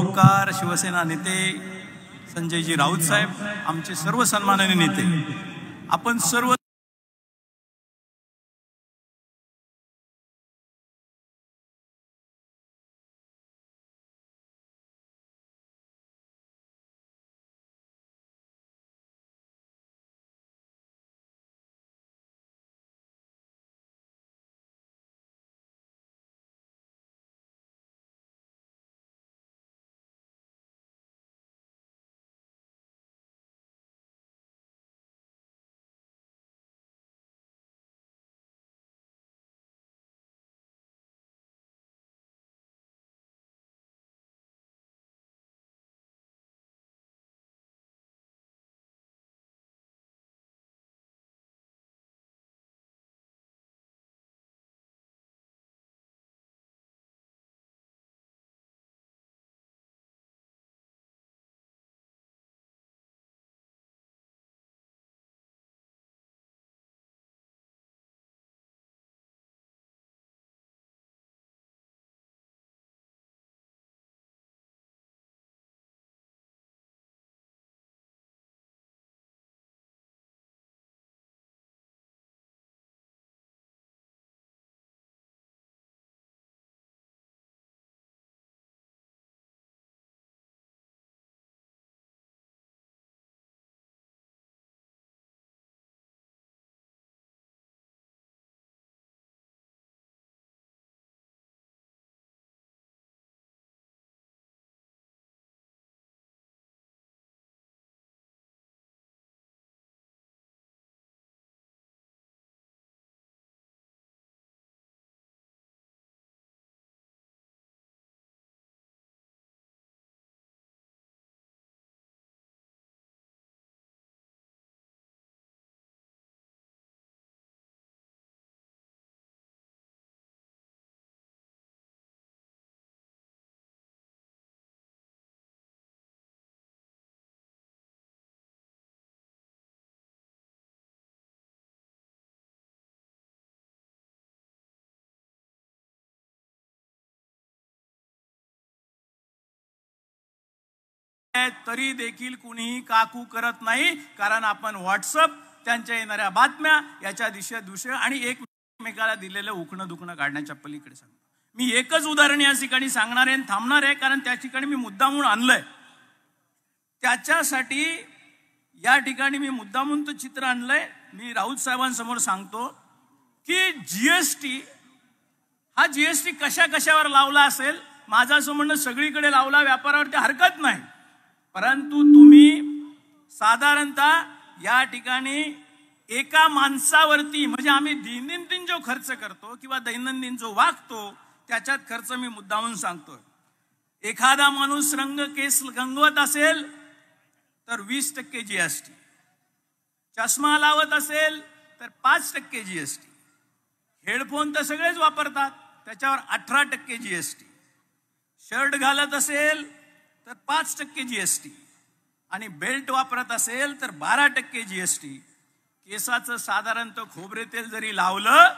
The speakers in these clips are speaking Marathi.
परोपकार शिवसेना नेते संजयजी राऊत साहेब, आमचे सर्व सन्माननीय नेते, आपण सर्व तरी देखील कुणीही काकू करत नाही, कारण आपण व्हॉट्सअप, त्यांच्या येणाऱ्या बातम्या याच्या दिशा आणि एकमेकाला दिलेलं उखणं दुखणं काढण्याच्या पलीकडे सांगतो. मी एकच उदाहरण या ठिकाणी सांगणार आहे, थांबणार आहे, कारण त्या ठिकाणी मी मुद्दामून आणलंय. त्याच्यासाठी या ठिकाणी मी मुद्दामून तो चित्र आणलंय. मी राऊत साहेबांसमोर सांगतो की जीएसटी कशा कशावर लावला असेल. माझं असं म्हणणं सगळीकडे लावला, व्यापारावरती हरकत नाही, परंतु तुम्ही साधारणतः या ठिकाणी एका माणसावरती, म्हणजे आम्ही दैनंदिन जो खर्च करतो किंवा दैनंदिन जो वागतो त्याच्यात खर्च मी मुद्दामून सांगतोय. एखादा माणूस केस रंगवत असेल तर 20% जीएसटी, चष्मा लावत असेल तर 5% जीएसटी, हेडफोन तर सगळेच वापरतात त्याच्यावर 18% जीएसटी, शर्ट घालत असेल तर 5% जीएसटी, आणि बेल्ट वापरत असेल तर 12% जीएसटी. केसाचं साधारणतः खोबरे तेल जरी लावलं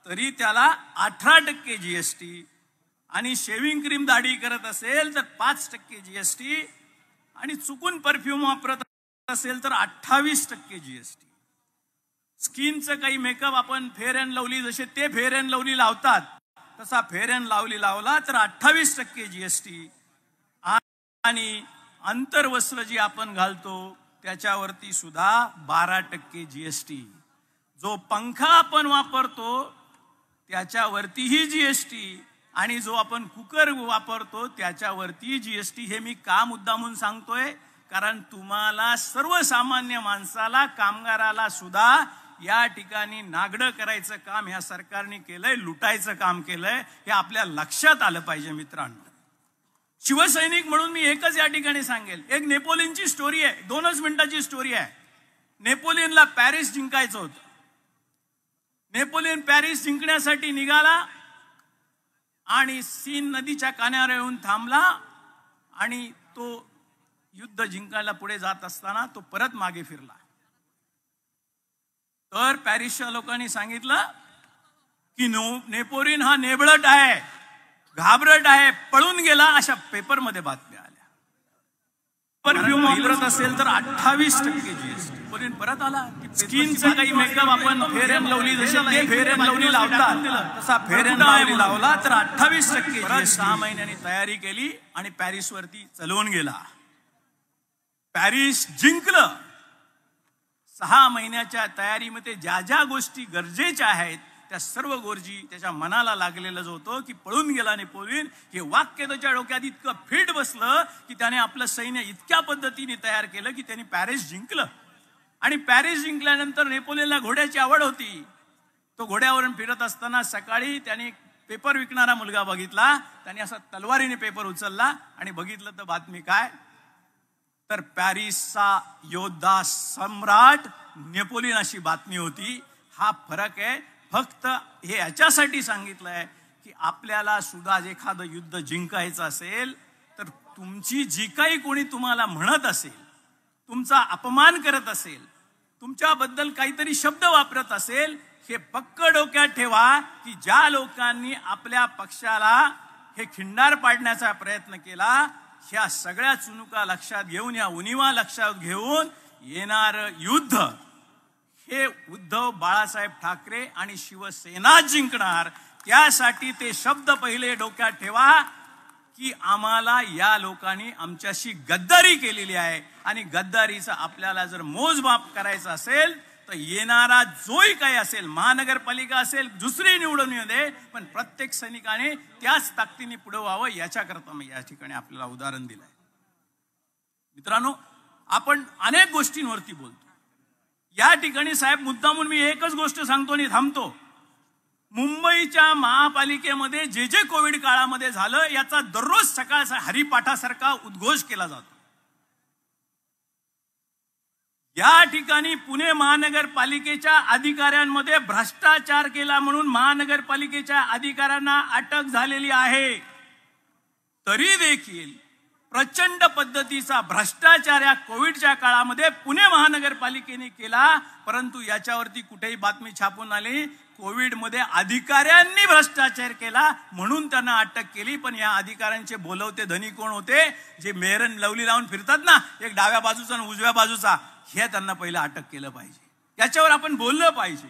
तरी त्याला 18% जीएसटी, आणि शेविंग क्रीम दाढी करत असेल तर 5% जीएसटी, आणि चुकून परफ्यूम वापरत असेल तर 28% जीएसटी. स्किनचं काही मेकअप आपण फेअर अँड लवली, जसे ते फेअर अँड लवली लावतात तसा फेअर अँड लवली लावला तर 28% जीएसटी, आणि अंतर्वस्त्र जी आपण घालतो त्याच्यावरती सुद्धा 12% जीएसटी. जो पंखा आपण वापरतो त्याच्यावरतीही जीएसटी, आणि जो आपण कुकर वापरतो त्याच्यावरती जीएसटी. हे मी का मुद्दामून सांगतोय, कारण तुम्हाला सर्वसामान्य माणसाला, कामगाराला सुद्धा या ठिकाणी नागडं करायचं काम या सरकारने केलंय, लुटायचं काम केलंय, हे आपल्या लक्षात आलं पाहिजे मित्रांनो. शिवसैनिक म्हणून मी एकच या ठिकाणी सांगेल, एक नेपोलियनची स्टोरी आहे, 2च मिनिटाची स्टोरी आहे. नेपोलियनला पॅरिस जिंकायचं होतं. नेपोलियन पॅरिस जिंकण्यासाठी निघाला आणि सीन नदीच्या कानावर येऊन थांबला, आणि तो युद्ध जिंकायला पुढे जात असताना तो परत मागे फिरला. तर पॅरिसच्या लोकांनी सांगितलं की नेपोलियन हा नेबळट आहे, घाबरट आहे, पळून गेला, अशा पेपरमध्ये बातम्या आल्या. परफ्यूम वापरत असेल तर 28% जीएसटी. परत आला स्किनचा काही मेकअप आपण फेअर अँड लवली जसे ते फेअर अँड लवली लावतात तसा फेअर अँड लवली लावला तर 28%. 6 महिन्यांनी तयारी केली आणि पॅरिस वरती चलवून गेला. पॅरिस जिंकलं. 6 महिन्याच्या तयारीमध्ये ज्या ज्या गोष्टी गरजेच्या आहेत त्या सर्व गोष्टी त्याच्या मनाला लागलेलं होतं की पळून गेला नेपोलियन. हे वाक्य त्याच्या डोक्यात इतकं फिट बसलं की त्याने आपलं सैन्य इतक्या पद्धतीने तयार केलं की त्यांनी पॅरिस जिंकलं. आणि पॅरिस जिंकल्यानंतर नेपोलियनला घोड्याची आवड होती. तो घोड्यावरून फिरत असताना सकाळी त्याने पेपर विकणारा मुलगा बघितला. त्याने असा तलवारीने पेपर उचलला आणि बघितलं तर बातमी काय, तर पॅरिसचा योद्धा सम्राट नेपोलियन अशी बातमी होती. हा फरक आहे. फक्त हे याच्यासाठी सांगितलंय की आपल्याला सुद्धा एखादं युद्ध जिंकायचं असेल तर तुमची जी काही कोणी तुम्हाला म्हणत असेल, तुमचा अपमान करत असेल, तुमच्याबद्दल काहीतरी शब्द वापरत असेल, हे पक्क डोक्यात ठेवा की ज्या लोकांनी आपल्या पक्षाला हे खिंडार पाडण्याचा प्रयत्न केला, ह्या सगळ्या चुनुका लक्षात घेऊन, या उणिवा लक्षात घेऊन येणार युद्ध हे उद्धव बाळासाहेब ठाकरे आणि शिवसेना जिंकणार. त्यासाठी ते शब्द पहिले डोक्यात ठेवा की आम्हाला या लोकांनी आमच्याशी गद्दारी केलेली आहे आणि गद्दारीचा आपल्याला जर मोजमाप करायचं असेल तर येणारा जोही काही असेल, महानगरपालिका असेल, दुसरी निवडून येऊ दे, पण प्रत्येक सैनिकाने त्याच ताकदीने पुढे व्हावं. याच्याकरता मी या ठिकाणी आपल्याला उदाहरण दिलंय. मित्रांनो, आपण अनेक गोष्टींवरती बोलतो. या ठिकाणी साहेब मुद्दामून मी एकच गोष्ट सांगतो आणि थांबतो. मुंबईच्या महापालिकेमध्ये जे जे कोविड काळामध्ये झालं याचा दररोज सकाळ हरिपाठासारखा उद्घोष केला जातो. या ठिकाणी पुणे महानगरपालिकेच्या अधिकाऱ्यांमध्ये भ्रष्टाचार केला म्हणून महानगरपालिकेच्या अधिकाऱ्यांना अटक झालेली आहे. तरी देखील प्रचंड पद्धतीचा भ्रष्टाचार या कोविडच्या काळामध्ये पुणे महानगरपालिकेने केला. परंतु याच्यावरती कुठेही बातमी छापून आली कोविडमध्ये अधिकाऱ्यांनी भ्रष्टाचार केला म्हणून त्यांना अटक केली. पण या अधिकाऱ्यांचे बोलवते धनी कोण होते? जे मेहरन लवली लावून फिरतात ना, एक डाव्या बाजूचा आणि उजव्या बाजूचा, हे त्यांना पहिलं अटक केलं पाहिजे. याच्यावर आपण बोललं पाहिजे.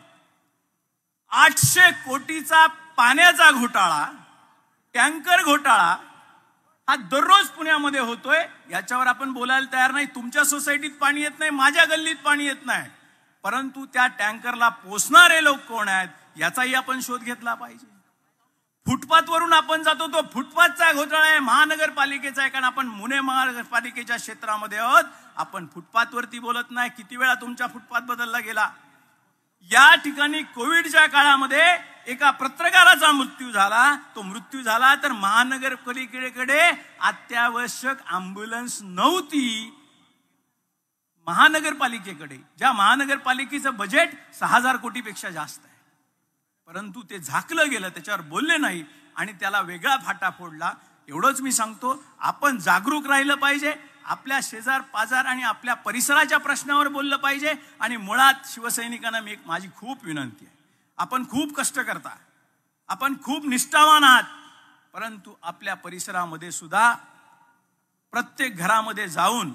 800 कोटीचा पाण्याचा घोटाळा, टँकर घोटाळा हा दररोज पुण्यामध्ये होतोय. याच्यावर आपण बोलायला तयार नाही. तुमच्या सोसायटीत पाणी येत नाही, माझ्या गल्लीत पाणी येत नाही, परंतु त्या टँकरला पोचणारे लोक कोण आहेत याचाही आपण शोध घेतला पाहिजे. फुटपाथवरून आपण जातो, तो फुटपाथचा घोटाळा आहे, महानगरपालिकेचा आहे. कारण आपण पुणे महानगरपालिकेच्या क्षेत्रामध्ये आहोत, आपण फुटपाथवरती बोलत नाही. किती वेळा तुमचा फुटपाथ बदलला गेला. या ठिकाणी कोविडच्या काळामध्ये एका पत्रकाराचा मृत्यू झाला. तो मृत्यू झाला तर महानगरपालिकेकडे अत्यावश्यक अँब्युलन्स नव्हती. महानगरपालिकेकडे, ज्या महानगरपालिकेचं बजेट 6000 कोटीपेक्षा जास्त आहे, परंतु ते झाकलं गेलं, त्याच्यावर बोलले नाही आणि त्याला वेगळा फाटा फोडला. एवढंच मी सांगतो, आपण जागरूक राहिलं पाहिजे. आपल्या शेजार पाजार आणि आपल्या परिसराच्या प्रश्नावर बोललं पाहिजे. आणि मुळात शिवसैनिकांना माझी खूप विनंती आहे, आपण खूप कष्ट करता, आपण खूप निष्ठावान आहात, परंतु आपल्या परिसरामध्ये सुद्धा प्रत्येक घरामध्ये जाऊन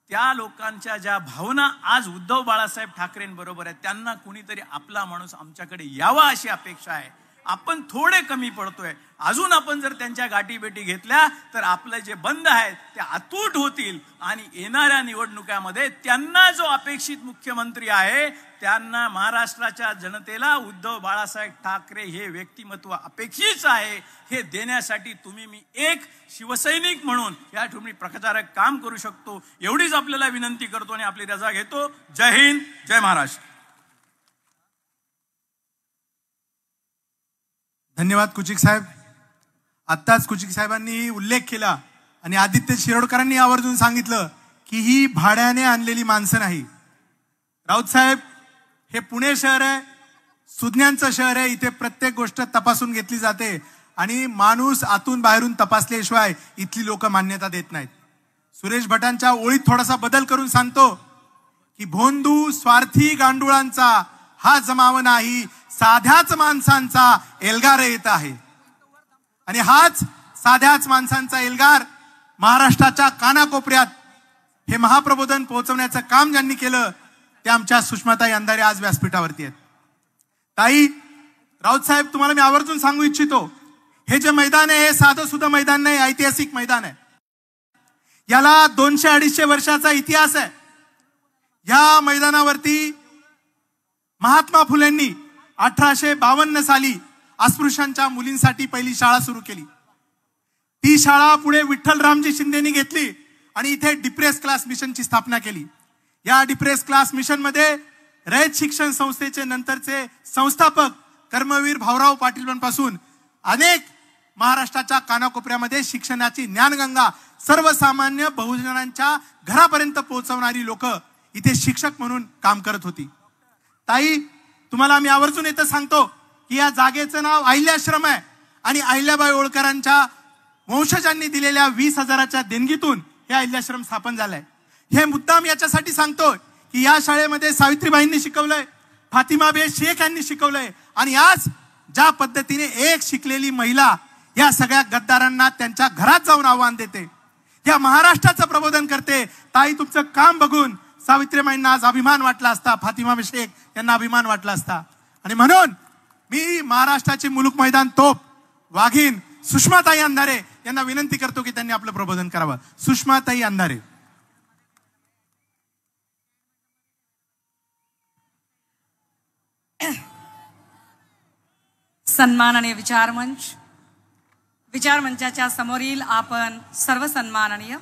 त्या लोकांच्या ज्या भावना आज उद्धव बाळासाहेब ठाकरेंबरोबर आहेत, त्यांना कुणीतरी आपला माणूस आमच्याकडे यावा अशी अपेक्षा आहे. आपण थोडे कमी पडतोय. अजून आपण जर त्यांच्या गाठीभेटी घेतल्या तर आपले जे बंद आहेत ते अतूट होतील आणि येणाऱ्या निवडणुकामध्ये त्यांना जो अपेक्षित मुख्यमंत्री आहे, त्यांना महाराष्ट्राच्या जनतेला उद्धव बाळासाहेब ठाकरे हे व्यक्तिमत्व अपेक्षित आहे. हे देण्यासाठी तुम्ही मी एक शिवसैनिक म्हणून या ठिकाणी प्रचारक काम करू शकतो. एवढीच आपल्याला विनंती करतो आणि आपली रजा घेतो. जय हिंद, जय महाराष्ट्र. धन्यवाद कुचिक साहेब. आत्ताच कुचिक साहेबांनी उल्लेख केला आणि आदित्य शिरोडकरांनी आवर्जून सांगितलं की ही भाड्याने आणलेली माणसं नाही. राऊत साहेब, हे पुणे शहर आहे, सुज्ञांचं शहर आहे. इथे प्रत्येक गोष्ट तपासून घेतली जाते आणि माणूस आतून बाहेरून तपासल्याशिवाय इथली लोक मान्यता देत नाहीत. सुरेश भटांच्या ओळीत थोडासा बदल करून सांगतो की भोंदू स्वार्थी गांडुळांचा हा जमाव नाही, साध्याच माणसांचा एल्गार येत आहे. आणि हाच साध्याच माणसांचा एल्गार महाराष्ट्राच्या कानाकोपऱ्यात हे महाप्रबोधन पोहोचवण्याचं काम ज्यांनी केलं ते आमच्या सुषमाताई अंधारे आज व्यासपीठावरती आहेत. ताई, राऊत साहेब, तुम्हाला मी आवर्जून सांगू इच्छितो, हे जे मैदान आहे हे साधं सुद्धा मैदान नाही, ऐतिहासिक मैदान आहे. याला 200-250 वर्षाचा इतिहास आहे. या मैदानावरती महात्मा फुलेंनी 1852 साली अस्पृश्यांच्या मुलींसाठी पहिली शाळा सुरू केली. ती शाळा पुढे विठ्ठलरामजी शिंदेनी घेतली आणि इथे डिप्रेस क्लास मिशनची स्थापना केली. या डिप्रेस क्लास मिशन मध्ये रयत शिक्षण संस्थेचे नंतरचे संस्थापक कर्मवीर भाऊराव पाटील अनेक महाराष्ट्राच्या कानाकोपऱ्यामध्ये शिक्षणाची ज्ञानगंगा सर्वसामान्य बहुजनांच्या घरापर्यंत पोहोचवणारी लोक इथे शिक्षक म्हणून काम करत होती. ताई, तुम्हाला मी आवर्जून इथं सांगतो की या जागेचं नाव अहिल्याश्रम आहे आणि अहिल्याबाई होळकरांच्या वंशजांनी दिलेल्या 20,000च्या देणगीतून हे अहिल्याश्रम स्थापन झालंय. हे मुद्दाम याच्यासाठी सांगतो की या शाळेमध्ये सावित्रीबाईंनी शिकवलंय, फातिमा बे शेख यांनी शिकवलंय आणि आज ज्या पद्धतीने एक शिकलेली महिला या सगळ्या गद्दारांना त्यांच्या घरात जाऊन आव्हान देते, या महाराष्ट्राचं प्रबोधन करते. ताई, तुमचं काम बघून सावित्रीबाईंना आज अभिमान वाटला असता, फातिमा बे शेख यांना अभिमान वाटला असता. आणि म्हणून मी महाराष्ट्राचे मुलूक मैदान तोप वाघीण सुषमाताई अंधारे यांना विनंती करतो की त्यांनी आपलं प्रबोधन करावं. सुषमाताई अंधारे. सन्माननीय विचारमंचाच्या समोरील आपण सर्व सन्माननीय,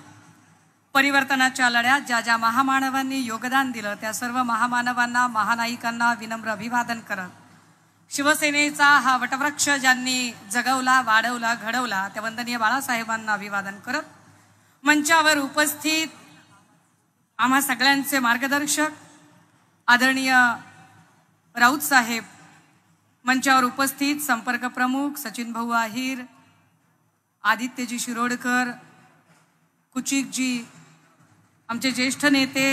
परिवर्तनाच्या लढ्यात ज्या ज्या महामानवांनी योगदान दिलं त्या सर्व महामानवांना, महानायिकांना विनम्र अभिवादन करत, शिवसेनेचा हा वटवृक्ष ज्यांनी जगवला, वाढवला, घडवला त्या वंदनीय बाळासाहेबांना अभिवादन करत, मंचावर उपस्थित आम्हा सगळ्यांचे मार्गदर्शक आदरणीय राऊत साहेब, मंचावर उपस्थित संपर्क प्रमुख सचिन भाऊ आहिर, आदित्यजी शिरोडकर, कुचिकजी, आमचे ज्येष्ठ नेते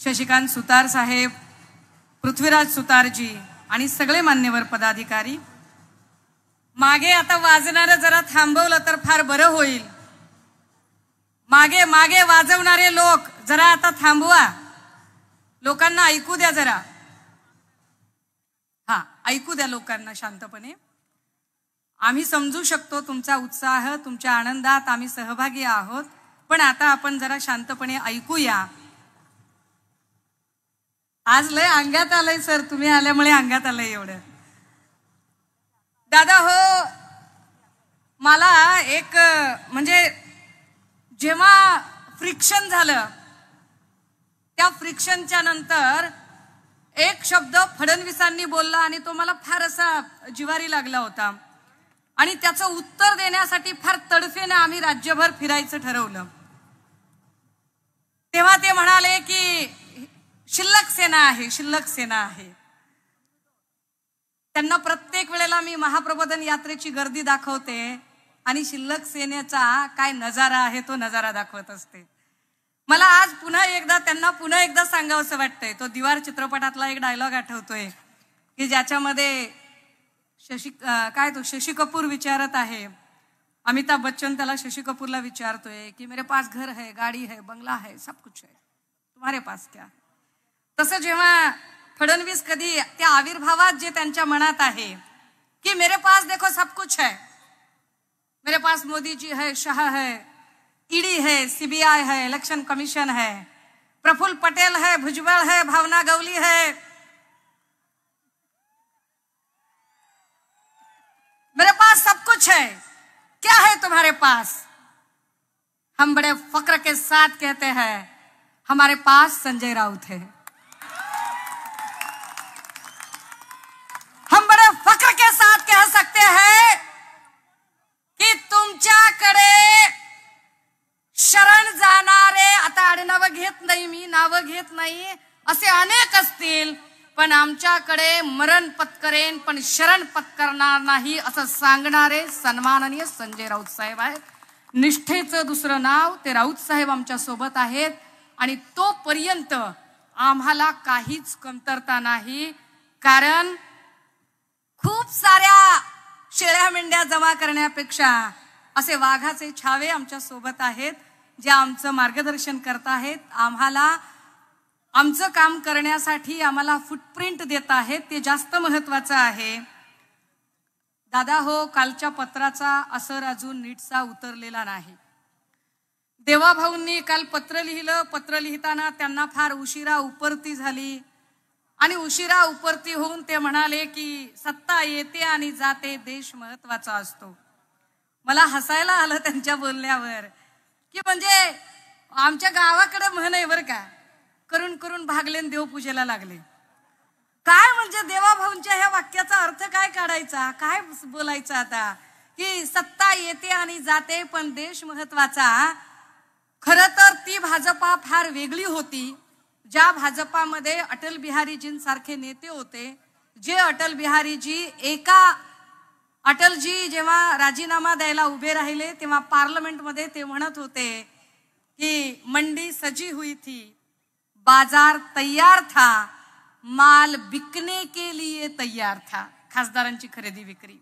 शशिकांत सुतार साहेब, पृथ्वीराज सुतारजी आणि सगळे मान्यवर पदाधिकारी. मागे आता वाजणारं जरा थांबवलं तर फार बरं होईल. मागे मागे वाजवणारे लोक जरा आता थांबवा, लोकांना ऐकू द्या जरा. हा, ऐकू द्या लोकांना शांतपणे. आम्ही समजू शकतो तुमचा उत्साह, तुमच्या आनंदात आम्ही सहभागी आहोत, पण आता आपण जरा शांतपणे ऐकूया. आज लय अंगात आलंय सर, तुम्ही आल्यामुळे अंगात आलंय एवढं. दादा हो, मला एक म्हणजे जेव्हा फ्रिक्शन झालं त्या फ्रिक्शनच्या नंतर एक शब्द फडणवीसांनी बोलला आणि तो मला फार असा जिव्हारी लागला होता आणि त्याचं उत्तर देण्यासाठी फार तडफेने आम्ही राज्यभर फिरायचं ठरवलं. तेव्हा ते म्हणाले की शिल्लक सेना आहे, शिल्लक सेना आहे. त्यांना प्रत्येक वेळेला मी महाप्रबोधन यात्रेची गर्दी दाखवते आणि शिल्लक सेनेचा काय नजारा आहे तो नजारा दाखवत असते. मला आज त्यांना पुन्हा एकदा सांगावंसं वाटतंय. तो दिवार चित्रपटातला एक डायलॉग आठवतोय की ज्याच्यामध्ये शशी कपूर विचारत आहे, अमिताभ बच्चन त्याला शशी कपूरला विचारतोय की मेरे पास घर है, गाड़ी है, बंगला है, सब कुछ है, तुम्हारे पास क्या. तसं जेव्हा फडणवीस कधी त्या आविर्भावात जे त्यांच्या मनात आहे की मेरे पास देखो सब कुछ है, मेरे पास मोदी जी है, शाह है, ईडी है, सीबीआई है, इलेक्शन कमीशन है, प्रफुल्ल पटेल है, भुजबल है, भावना गवली है, मेरे पास सब कुछ है, क्या है तुम्हारे पास. हम बड़े फक्र के साथ कहते हैं हमारे पास संजय राउत है. हम बड़े फक्र के साथ कह सकते हैं की तुमच्याकडे शरण जाणारे, आता आडनावं घेत नाही मी, नावं घेत नाही, असे अनेक असतील, पण आमच्याकडे मरण पत्करेन पण शरण पत्करणार नाही असं सांगणारे सन्माननीय संजय राऊत साहेब आहेत. निष्ठेचं दुसरं नाव ते राऊत साहेब आमच्या सोबत आहेत आणि तोपर्यंत आम्हाला काहीच कमतरता नाही. कारण खूप साऱ्या शेळ्या मेंढ्या जमा करण्यापेक्षा असे वाघाचे छावे आमच्या सोबत आहेत जे आमचं मार्गदर्शन करत आहेत, आम्हाला आमचं काम करण्यासाठी आम्हाला फुटप्रिंट देत आहेत, ते जास्त महत्वाचं आहे. दादा हो, कालच्या पत्राचा असर अजून नीटसा उतरलेला नाही. देवाभाऊंनी काल पत्र लिहिलं. पत्र लिहिताना त्यांना फार उशिरा उपरती झाली आणि उशिरा उपरती होऊन ते म्हणाले की सत्ता येते आणि जाते, देश महत्वाचा असतो. मला हसायला आलं त्यांच्या बोलण्यावर, की म्हणजे आमच्या गावाकडे म्हण आहे बरं का, करून करून भागलेन देवपूजेला लागले. काय म्हणजे देवाभाऊंच्या ह्या वाक्याचा अर्थ काय काढायचा, काय बोलायचं आता, की सत्ता येते आणि जाते पण देश महत्वाचा. खरं तर ती भाजपा फार वेगळी होती, ज्या भाजपामध्ये अटल बिहारीजींसारखे नेते होते, जे अटलजी जेव्हा राजीनामा द्यायला उभे राहिले तेव्हा पार्लमेंटमध्ये ते म्हणत होते की मंडी सजी हुई थी, बाजार तैयार था, माल बिकने के लिए तैयार था. खासदारांची खरेदी विक्री.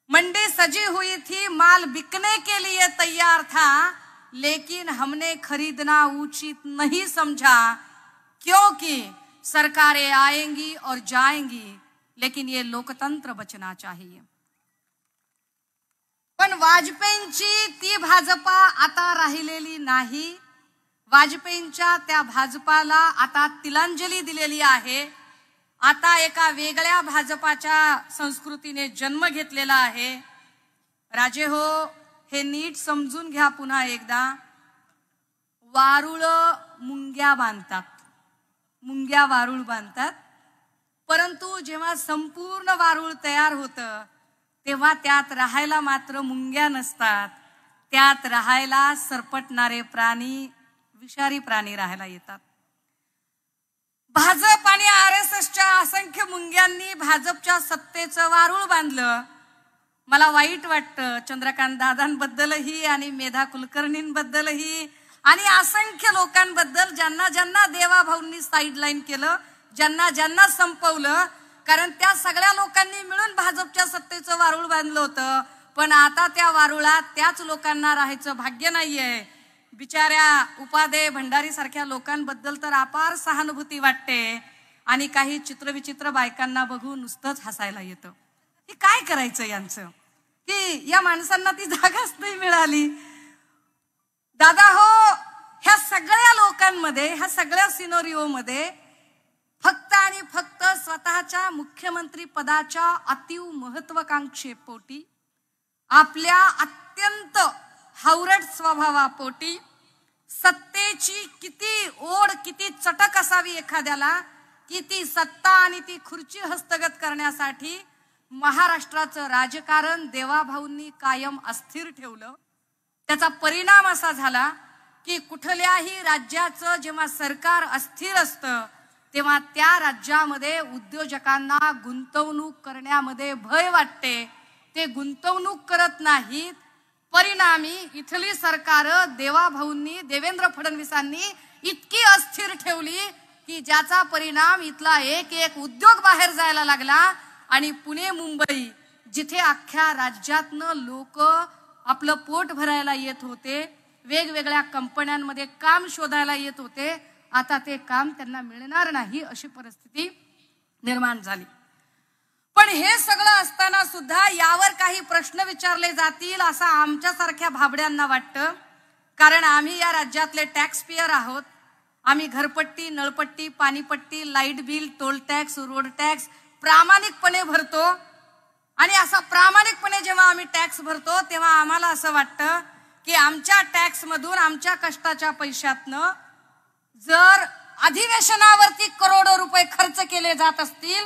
मंडी सजी हुई थी, माल बिकने के लिए तैयार था, लेकिन हमने खरीदना उचित नहीं समझा, क्योंकि सरकारें आएंगी और जाएंगी, लेकिन ये लोकतंत्र बचना चाहिए. पण वाजपेयींची ती भाजपा आता राहिलेली नाही. वाजपेयींच्या त्या भाजपाला आता तिलांजली दिलेली आहे. आता एका वेगळ्या भाजपाच्या संस्कृतीने जन्म घेतलेला आहे. राजे हो, हे नीट समजून घ्या पुन्हा एकदा. वारुळ मुंग्या बांधतात, मुंग्या वारुळ बांधतात, परंतु जेव्हा संपूर्ण वारुळ तयार होतं तेव्हा त्यात राहायला मात्र मुंग्या नसतात. त्यात राहायला सरपटणारे प्राणी, विषारी प्राणी राहायला येतात. भाजप आणि RSSच्या असंख्य मुंग्यांनी भाजपच्या सत्तेचं वारुळ बांधलं. मला वाईट वाटतं चंद्रकांत दादांबद्दलही आणि मेधा कुलकर्णींबद्दलही आणि असंख्य लोकांबद्दल ज्यांना ज्यांना देवाभाऊंनी साईडलाईन केलं, ज्यांना ज्यांना संपवलं. कारण त्या सगळ्या लोकांनी मिळून भाजपच्या सत्तेचं वारुळ बांधलं होतं. पण आता त्या वारुळात त्याच लोकांना राहायचं भाग्य नाहीये. बिचाऱ्या उपाध्ये भंडारी सारख्या लोकांबद्दल तर अपार सहानुभूती वाटते आणि काही चित्रविचित्र बायकांना बघून नुसतंच हसायला येतं. हे काय करायचं यांचं, की या माणसांना ती जागाच नाही मिळाली. दादा हो, ह्या सगळ्या लोकांमध्ये, ह्या सगळ्या सिनोरिओमध्ये फक्त आणि फक्त स्वतःच्या मुख्यमंत्री पदाच्या अतीव महत्वाकांक्षेपोटी, आपल्या अत्यंत हावरट स्वभावापोटी, सत्तेची किती ओढ, किती चटक असावी एखाद्याला, की ती सत्ता आणि ती खुर्ची हस्तगत करण्यासाठी महाराष्ट्राचं राजकारण देवाभाऊंनी कायम अस्थिर ठेवलं. त्याचा परिणाम असा झाला की कुठल्याही राज्याचं जेव्हा सरकार अस्थिर असतं तेव्हा त्या राज्यामध्ये उद्योजकांना गुंतवणूक करण्यामध्ये भय वाटते. ते गुंतवणूक करत नाहीत. परिणामी इथली सरकार देवाभाऊंनी, देवेंद्र फडणवीसांनी इतकी अस्थिर ठेवली की ज्याचा परिणाम इथला एक एक उद्योग बाहेर जायला लागला. आणि पुणे, मुंबई, जिथे अख्ख्या राज्यातनं लोक आपलं पोट भरायला येत होते, वेगवेगळ्या कंपन्यांमध्ये काम शोधायला येत होते, आता ते काम त्यांना मिळणार नाही अशी परिस्थिती निर्माण झाली. पण हे सगळं असताना सुद्धा यावर काही प्रश्न विचारले जातील असं आमच्यासारख्या भाबड्यांना वाटतं. कारण आम्ही या राज्यातले टॅक्स पेयर आहोत. आम्ही घरपट्टी, नळपट्टी, पाणीपट्टी, light bill, toll tax, road tax प्रामाणिकपणे भरतो. आणि असा प्रामाणिकपणे जेव्हा आम्ही टॅक्स भरतो तेव्हा आम्हाला असं वाटतं की आमच्या टॅक्स मधून, आमच्या कष्टाच्या पैशातनं जर अधिवेशनावरती करोडो रुपये खर्च केले जात असतील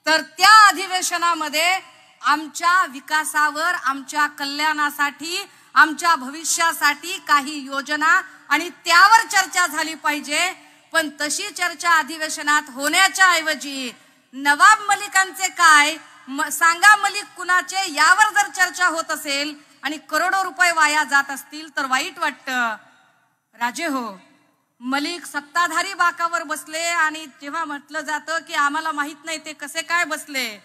तर त्या अधिवेशनामध्ये आमच्या विकासावर, आमच्या कल्याणासाठी, आमच्या भविष्यासाठी काही योजना आणि त्यावर चर्चा झाली पाहिजे. पण तशी चर्चा अधिवेशनात होण्याच्या ऐवजी नवाब मलिकांचे काय, सांगा मलिक कुणाचे, यावर जर चर्चा होत असेल आणि करोडो रुपये वाया जात असतील तर वाईट वाटतं. राजे हो, मलिक सत्ताधारी बाकावर बसले आणि जेव्हा म्हटलं जातं की आम्हाला माहित नाही ते कसे काय बसले,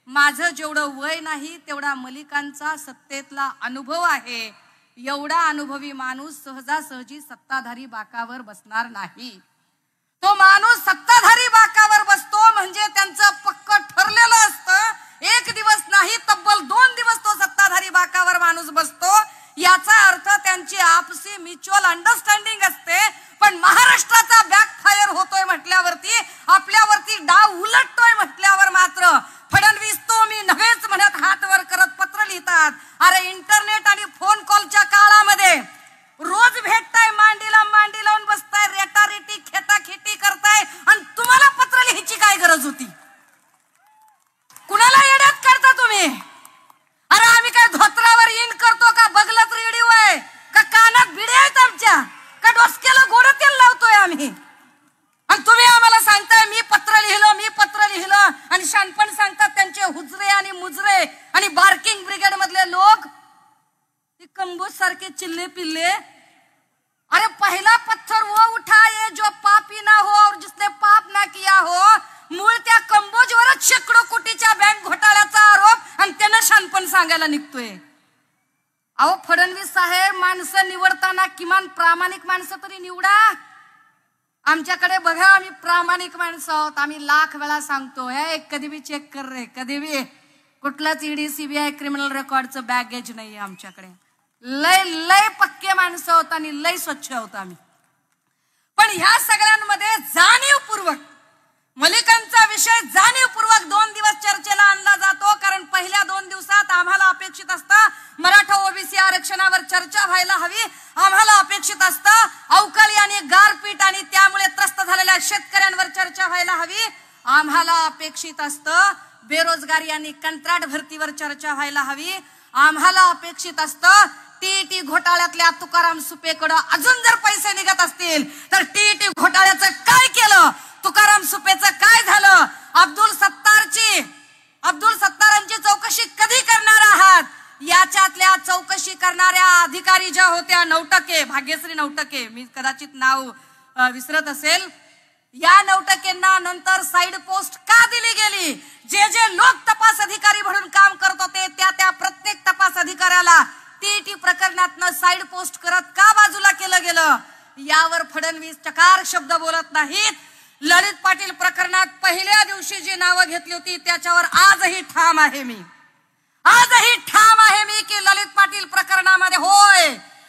माझं जेवढं वय नाही तेवढा मलिकांचा सत्तेतला अनुभव आहे. एवढा अनुभवी माणूस सहजासहजी सत्ताधारी बाकावर बसणार नाही. तो माणूस सत्ताधारी बाकावर बसतो म्हणजे त्यांचं पक्क ठरलेलं असतं. एक दिवस नाही तब्बल 2 दिवस तो सत्ताधारी बाकावर माणूस बसतो. याचा अर्थ त्यांची आपसी म्युच्युअल अंडरस्टँडिंग असते. पण महाराष्ट्राचा बॅकफायर होतोय म्हटल्यावरती, आपल्यावरती डाव उलटतोय म्हटल्यावर मात्र फडणवीस तो मी नव्हेच म्हणत हात वर करत पत्र लिहितात. अरे इंटरनेट आणि फोन कॉलच्या काळामध्ये रोज भेटताय, मांडीला मांडी लावून बसताय, रेटारेटी खेटाखेटी करताय आणि तुम्हाला पत्र लिहायची काय गरज होती? कुणाला येड्यात करता तुम्ही? अरे आम्ही काय धोत्रावर इन करतो का? बगलत रेडिओ आहे का? कानात भिडे आहेत आमच्या का? डोसक्याला गोड तेल लावतोय आम्ही? आणि तुम्ही आम्हाला सांगताय मी पत्र लिहिलं आणि शानपण सांगतात त्यांचे हुजरे आणि मुजरे आणि बार्किंग ब्रिगेड मधले लोक कंबोज सारखे चिल्ले पिल्ले. अरे पहला पत्थर वो उठाए जो पापी ना हो और जिसने पाप ना किया हो. मूळ त्या कंबोजवरच शेकडो कोटीच्या बँक घोटाळ्याचा आरोप आणि त्यानं शानपण सांगायला निघतोय. अहो फडणवीस साहेब, माणसं निवडताना किमान प्रामाणिक माणसं तरी निवडा. आमच्याकडे बघा, आम्ही प्रामाणिक माणसं आहोत. आम्ही लाख वेळा सांगतो, हे कधी बी चेक कर रे, कधी बी कुठलाच ईडी सीबीआय क्रिमिनल रेकॉर्डचं बॅगेज नाहीये आमच्याकडे. लय पक्के माणसं होत आणि लय स्वच्छ होत आम्ही. पण ह्या सगळ्यांमध्ये जाणीवपूर्वक मलिकांचा विषय जाणीवपूर्वक 2 दिवस चर्चेला आणला जातो. कारण पहिल्या 2 दिवसात आम्हाला अपेक्षित असतं मराठा ओबीसी आरक्षणावर चर्चा व्हायला हवी. आम्हाला अपेक्षित असतं अवकाळी आणि गारपीट आणि त्यामुळे त्रस्त झालेल्या शेतकऱ्यांवर चर्चा व्हायला हवी. आम्हाला अपेक्षित असतं बेरोजगारी आणि कंत्राट भरतीवर चर्चा व्हायला हवी. आम्हाला अपेक्षित असतं टीईटी घोटाळ्यातल्या तुकाराम सुपेकडे अजून जर पैसे निघत असतील तर टीईटी घोटाळ्याचं काय केलं, तुकाराम सुपेचं काय झालं, अब्दुल सत्तारांची चौकशी कधी करणार आहात? याच्यातल्या चौकशी करणाऱ्या अधिकारी ज्या होत्या नौटके, भाग्यश्री नौटके, मी कदाचित नाव विसरत असेल, या नौटकेंना नंतर साइड पोस्ट का दिली गेली? जे लोक तपास अधिकारी म्हणून काम करत होते त्या प्रत्येक तपास अधिकाऱ्याला टीईटी प्रकरणातनं साइड पोस्ट करत का बाजूला केलं गेलं? यावर फडणवीस चकार शब्द बोलत नाहीत. ललित पाटील प्रकरणात पहिल्या दिवशी जी नावं घेतली होती त्याच्यावर आजही ठाम आहे मी की ललित पाटील प्रकरणामध्ये होय,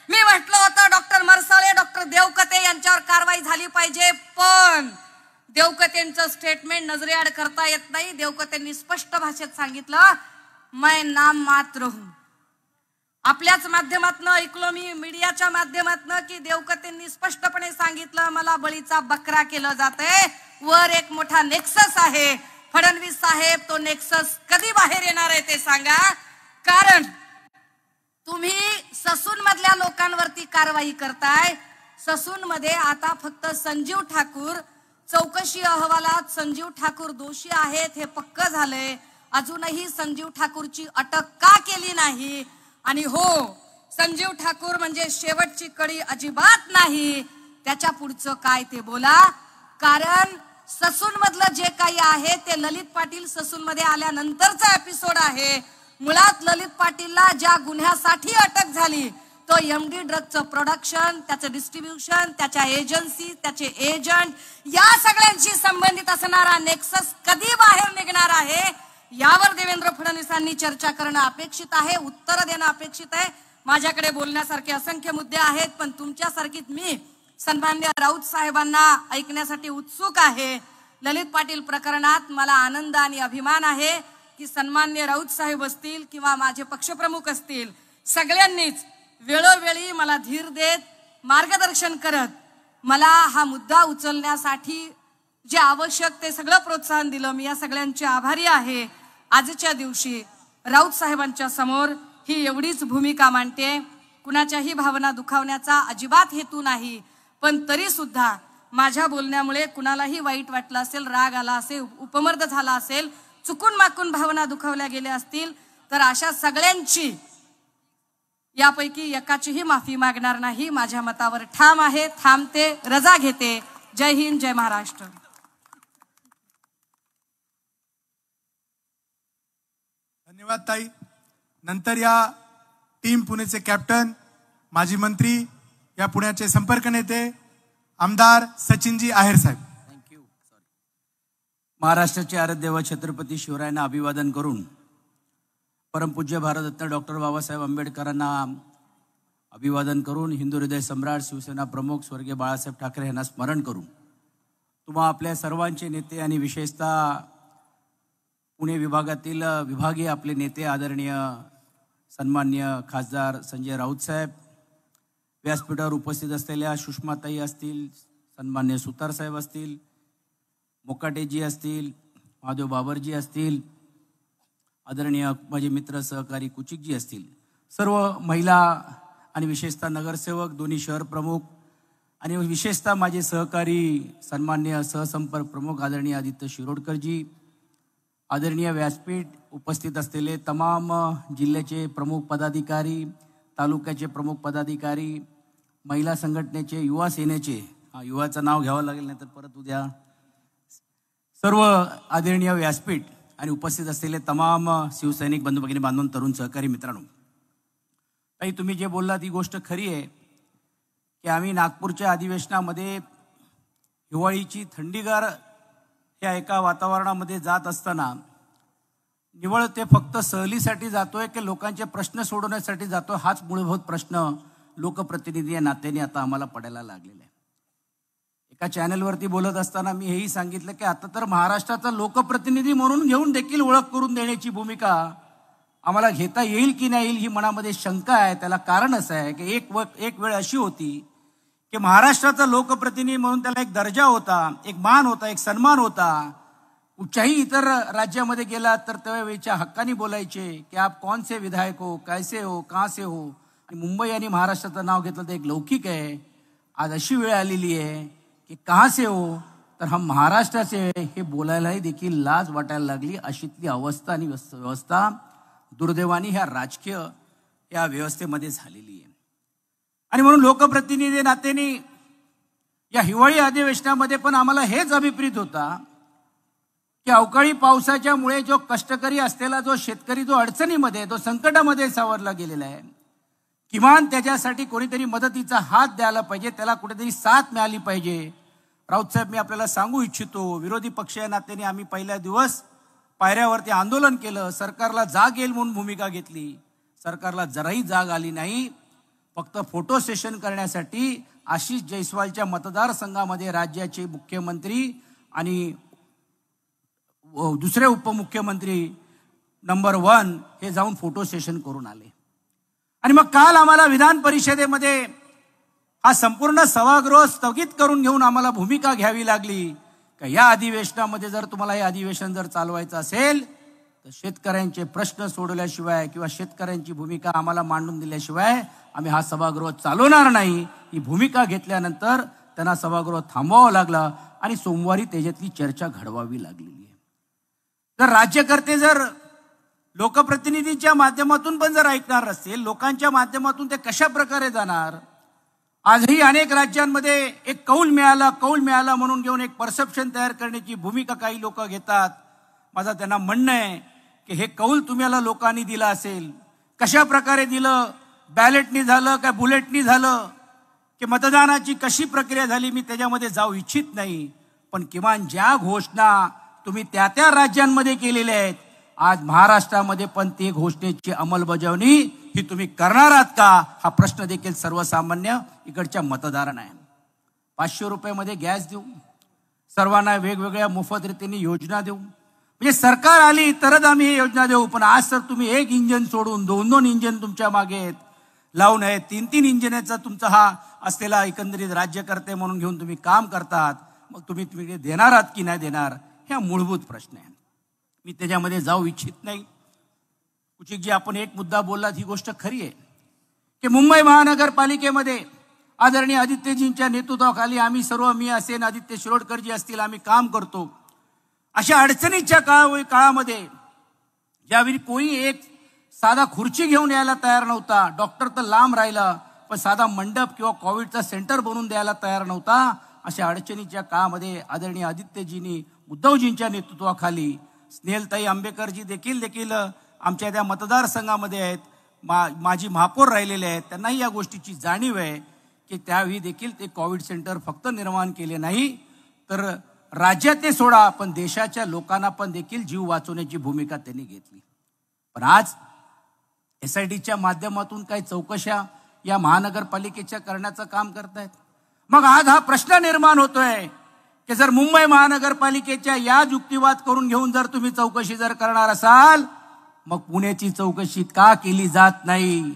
मी म्हटलं होतं डॉक्टर मरसाळे, डॉक्टर देवकते यांच्यावर कारवाई झाली पाहिजे. पण देवकतेंचं स्टेटमेंट नजरेआड करता येत नाही. देवकतेंनी स्पष्ट भाषेत सांगितलं, मैं नाम मात्र हूं. आपल्याच माध्यमातून ऐकलो मी, मीडियाच्या माध्यमातून, की देवकतेंनी स्पष्टपणे सांगितलं मला बळीचा बकरा केलं जातंय. वर एक मोठा नेक्सस आहे. फडणवीस साहेब, तो नेक्सस कधी बाहेर येणार आहे ते सांगा. कारण तुम्ही ससून मधल्या लोकांवरती कारवाई करताय. ससून मध्ये आता फक्त संजीव ठाकूर, चौकशी अहवालात संजीव ठाकूर दोषी आहेत हे पक्क झालंय. अजूनही संजीव ठाकूरची अटक का केली नाही? आणि हो, संजीव ठाकूर म्हणजे शेवटची कडी अजिबात नाही. त्याच्या पुढचं काय ते बोला. कारण ससून मधलं जे काही आहे ते ललित पाटील ससून मध्ये आल्यानंतरचा एपिसोड आहे. मुळात ललित पाटीलला ज्या गुन्ह्यासाठी अटक झाली तो एमडी ड्रगचं प्रोडक्शन, त्याचं डिस्ट्रीब्युशन, त्याच्या एजन्सी, त्याचे एजंट, या सगळ्यांशी संबंधित असणारा नेक्सस कधी बाहेर निघणार आहे यावर देवेंद्र फडणवीसांनी चर्चा करणं अपेक्षित आहे. उत्तर देणं अपेक्षित आहे. माझ्याकडे बोलण्यासारखे असंख्य मुद्दे आहेत, पण तुमच्यासारखीच मी सन्माननीय राऊत साहेबांना ऐकण्यासाठी उत्सुक आहे. ललित पाटील प्रकरणात मला आनंद आणि अभिमान आहे की सन्माननीय राऊत साहेब असतील किंवा माझे पक्षप्रमुख असतील, सगळ्यांनीच वेळोवेळी मला धीर देत, मार्गदर्शन करत मला हा मुद्दा उचलण्यासाठी जे आवश्यक ते सगळं प्रोत्साहन दिलं. मी या सगळ्यांचे आभारी आहे. आजच्या दिवशी राऊत साहेबांच्या समोर ही एवढीच भूमिका मांडते. कुणाच्याही भावना दुखावण्याचा अजिबात हेतू नाही. पण तरी सुद्धा माझ्या बोलण्यामुळे कुणालाही वाईट वाटलं असेल, राग आला असेल, उपमर्द झाला असेल, चुकून माकून भावना दुखावल्या गेल्या असतील तर अशा सगळ्यांची, यापैकी एकाचीही माफी मागणार नाही. माझ्या मतावर ठाम आहे, थांबते, रजा घेते. जय हिंद, जय महाराष्ट्र. धन्यवाद ताई. नंतर या टीम पुणेचे कॅप्टन माजी मंत्री या पुण्याचे संपर्क नेते आमदार सचिनजी आहेर साहेब. थँक्यू. महाराष्ट्राचे आराध्यदैवत छत्रपती शिवरायांना अभिवादन करून परमपूज्य भारतरत्न डॉक्टर बाबासाहेब आंबेडकरांना अभिवादन करून हिंदू हृदय सम्राट शिवसेना प्रमुख स्वर्गीय बाळासाहेब ठाकरे यांना स्मरण करून तुम्हा आपल्या सर्वांचे नेते आणि विशेषतः पुणे विभागातील विभागीय आपले नेते आदरणीय सन्माननीय खासदार संजय राऊत साहेब, व्यासपीठावर उपस्थित असलेल्या सुषमाताई असतील, सन्माननीय सुतार साहेब असतील, मोकाटेजी असतील, महादेव बाबरजी असतील, आदरणीय माझे मित्र सहकारी कुचिकजी असतील, सर्व महिला आणि विशेषतः नगरसेवक, दोन्ही शहर प्रमुख आणि विशेषतः माझे सहकारी सन्माननीय सहसंपर्क प्रमुख आदरणीय आदित्य शिरोडकरजी, आदरणीय व्यासपीठ उपस्थित असलेले तमाम जिल्ह्याचे प्रमुख पदाधिकारी, तालुक्याचे प्रमुख पदाधिकारी, महिला संघटनेचे, युवा सेनेचे, युवाचं नाव घ्यावं लागेल नाही तर परत उद्या, सर्व आदरणीय व्यासपीठ आणि उपस्थित असलेले तमाम शिवसैनिक बंधू भगिनी बांधून तरुण सहकारी मित्रांनो, ताई तुम्ही जे बोललात ही गोष्ट खरी आहे की आम्ही नागपूरच्या अधिवेशनामध्ये हिवाळीची थंडीगार या एका वातावरणामध्ये जात असताना निवळ ते फक्त सहलीसाठी जातोय की लोकांचे प्रश्न सोडवण्यासाठी जातोय, हाच मूलभूत प्रश्न लोकप्रतिनिधी या नात्याने आता आम्हाला पडायला लागलेला आहे. एका चॅनलवरती बोलत असताना मी हेही सांगितलं की आता तर महाराष्ट्राचा लोकप्रतिनिधी म्हणून घेऊन देखील ओळख करून देण्याची भूमिका आम्हाला घेता येईल की नाही येईल ही मनामध्ये शंका आहे. त्याला कारण असं आहे की एक वेळ अशी होती की महाराष्ट्राचा लोकप्रतिनिधी म्हणून त्याला एक दर्जा होता, एक मान होता, एक सन्मान होता. कुठच्याही इतर राज्यामध्ये गेला तर त्यावेळेच्या हक्कानी बोलायचे की आप कौन से विधायक हो, कैसे हो, कहाँ से हो. आणि मुंबई आणि महाराष्ट्राचं नाव घेतलं तर एक लौकिक आहे. आज अशी वेळ आलेली आहे की कहाँ से हो तर हम महाराष्ट्राचे हे बोलायलाही देखील लाज वाटायला लागली. अशीतली अवस्था आणि व्यवस्था दुर्दैवानी ह्या राजकीय या व्यवस्थेमध्ये झालेली आहे. आणि म्हणून लोकप्रतिनिधी नात्याने या हिवाळी अधिवेशनामध्ये पण आम्हाला हेच अभिप्रेत होता की अवकाळी पावसाच्यामुळे जो कष्टकरी असलेला जो शेतकरी जो अडचणीमध्ये, जो संकटामध्ये सावरला गेलेला आहे, किमान त्याच्यासाठी कोणीतरी मदतीचा हात द्यायला पाहिजे, त्याला कुठेतरी साथ मिळाली पाहिजे. राऊत साहेब, मी आपल्याला सांगू इच्छितो, विरोधी पक्ष या नात्याने आम्ही पहिल्या दिवस पायऱ्यावरती आंदोलन केलं, सरकारला जाग येईल म्हणून भूमिका घेतली. सरकारला जराही जाग आली नाही. फक्त फोटो सेशन करण्यासाठी आशिष जयस्वालच्या मतदारसंघामध्ये राज्याचे मुख्यमंत्री आणि दुसरे उपमुख्यमंत्री नंबर 1 हे जाऊन फोटो सेशन करून आले. आणि मग काल आम्हाला विधान परिषदेमध्ये हा संपूर्ण सभागृह स्थगित करून घेऊन आम्हाला भूमिका घ्यावी लागली का या अधिवेशनामध्ये जर तुम्हाला हे अधिवेशन जर चालवायचं असेल तर शेतकऱ्यांचे प्रश्न सोडवल्याशिवाय किंवा शेतकऱ्यांची भूमिका आम्हाला मांडून दिल्याशिवाय आम्ही हा सभागृह चालवणार नाही. ही भूमिका घेतल्यानंतर त्यांना सभागृह थांबवावं लागलं आणि सोमवारी त्याच्यातली चर्चा घडवावी लागलेली आहे. तर राज्यकर्ते जर लोकप्रतिनिधींच्या माध्यमातून पण जर ऐकणार असतील, लोकांच्या माध्यमातून ते कशा प्रकारे जाणार. आजही अनेक राज्यांमध्ये एक कौल मिळाला म्हणून घेऊन एक परसेप्शन तयार करण्याची भूमिका काही लोक घेतात. माझं त्यांना म्हणणं आहे की हे कौल तुम्हाला लोकांनी दिलं असेल, कशा प्रकारे दिलं, बॅलेटनी झालं काय बुलेटनी झालं की मतदानाची कशी प्रक्रिया झाली, मी त्याच्यामध्ये जाऊ इच्छित नाही. पण किमान ज्या घोषणा तुम्ही त्या त्या राज्यांमध्ये केलेल्या आहेत, आज महाराष्ट्रामध्ये पण ते घोषणेची अंमलबजावणी ही तुम्ही करणार आहात का, हा प्रश्न देखील सर्वसामान्य इकडच्या मतदारांना आहे. 500 रुपयामध्ये गॅस देऊ, सर्वांना वेगवेगळ्या मोफत रीतीने योजना देऊ, म्हणजे सरकार आली तरच आम्ही ही योजना देऊ. पण आज तर तुम्ही एक इंजिन सोडून 2-2 इंजिन तुमच्या मागे लावून आहेत, 3-3 इंजिनाचा तुमचा हा असलेला एकंदरीत राज्यकर्ते म्हणून घेऊन तुम्ही काम करतात. मग तुम्ही देणार आहात की नाही देणार, हा मूलभूत प्रश्न आहे. मी त्याच्यामध्ये जाऊ इच्छित नाही. कुचिकजी, आपण एक मुद्दा बोललात, ही गोष्ट खरी आहे की मुंबई महानगरपालिकेमध्ये आदरणीय आदित्यजींच्या नेतृत्वाखाली आम्ही सर्व, मी असेल, आदित्य शिरोडकरजी असतील, आम्ही काम करतो. अशा अडचणीच्या काळामध्ये ज्यावेळी कोणी एक साधा खुर्ची घेऊन यायला तयार नव्हता, डॉक्टर तर लांब राहिला, पण साधा मंडप किंवा कोविडचा सेंटर बनवून द्यायला तयार नव्हता, अशा अडचणीच्या काळामध्ये आदरणीय आदित्यजींनी, उद्धवजींच्या नेतृत्वाखाली, स्नेहलताई आंबेकरजी देखील आमच्या त्या मतदारसंघामध्ये आहेत, माजी महापौर राहिलेले आहेत, त्यांनाही या गोष्टीची जाणीव आहे की त्यावेळी देखील ते कोविड सेंटर फक्त निर्माण केले नाही तर राज्यात ते सोडा पण देशाच्या लोकांना पण देखील जीव वाचवण्याची भूमिका त्यांनी घेतली. पण आज SITच्या माध्यमातून काही चौकशा या महानगरपालिकेच्या करण्याचं काम करतायत. मग आज हा प्रश्न निर्माण होतोय की जर मुंबई महानगरपालिकेच्या या युक्तिवाद करून घेऊन जर तुम्ही चौकशी जर करणार असाल मग पुण्याची चौकशी का केली जात नाही?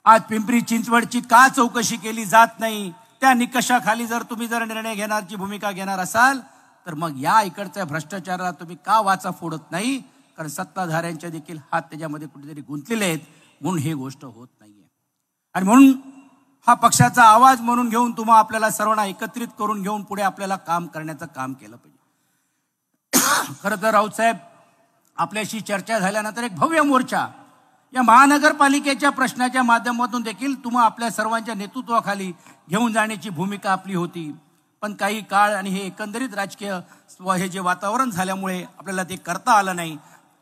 आज पिंपरी चिंचवडची का चौकशी केली जात नाही? त्या निकषाखाली जर तुम्ही जर निर्णय घेण्याची भूमिका घेणार असाल तर मग या इकडच्या भ्रष्टाचाराला तुम्ही का वाचा फोडत नाही? कारण सत्ताधाऱ्यांच्या देखील हात त्याच्यामध्ये कुठेतरी गुंतलेले आहेत म्हणून हे गोष्ट होत नाहीये. आणि म्हणून हा पक्षाचा आवाज म्हणून घेऊन तुम्हा आपल्याला सर्वांना एकत्रित करून घेऊन पुढे आपल्याला काम करण्याचं काम केलं पाहिजे. खरं तर राऊत साहेब आपल्याशी चर्चा झाल्यानंतर एक भव्य मोर्चा या महानगरपालिकेच्या प्रश्नाच्या माध्यमातून देखील तुम्हा आपल्या सर्वांच्या नेतृत्वाखाली घेऊन जाण्याची भूमिका आपली होती. पण काही काळ आणि हे एकंदरीत राजकीय हे जे वातावरण झाल्यामुळे आपल्याला ते करता आलं नाही.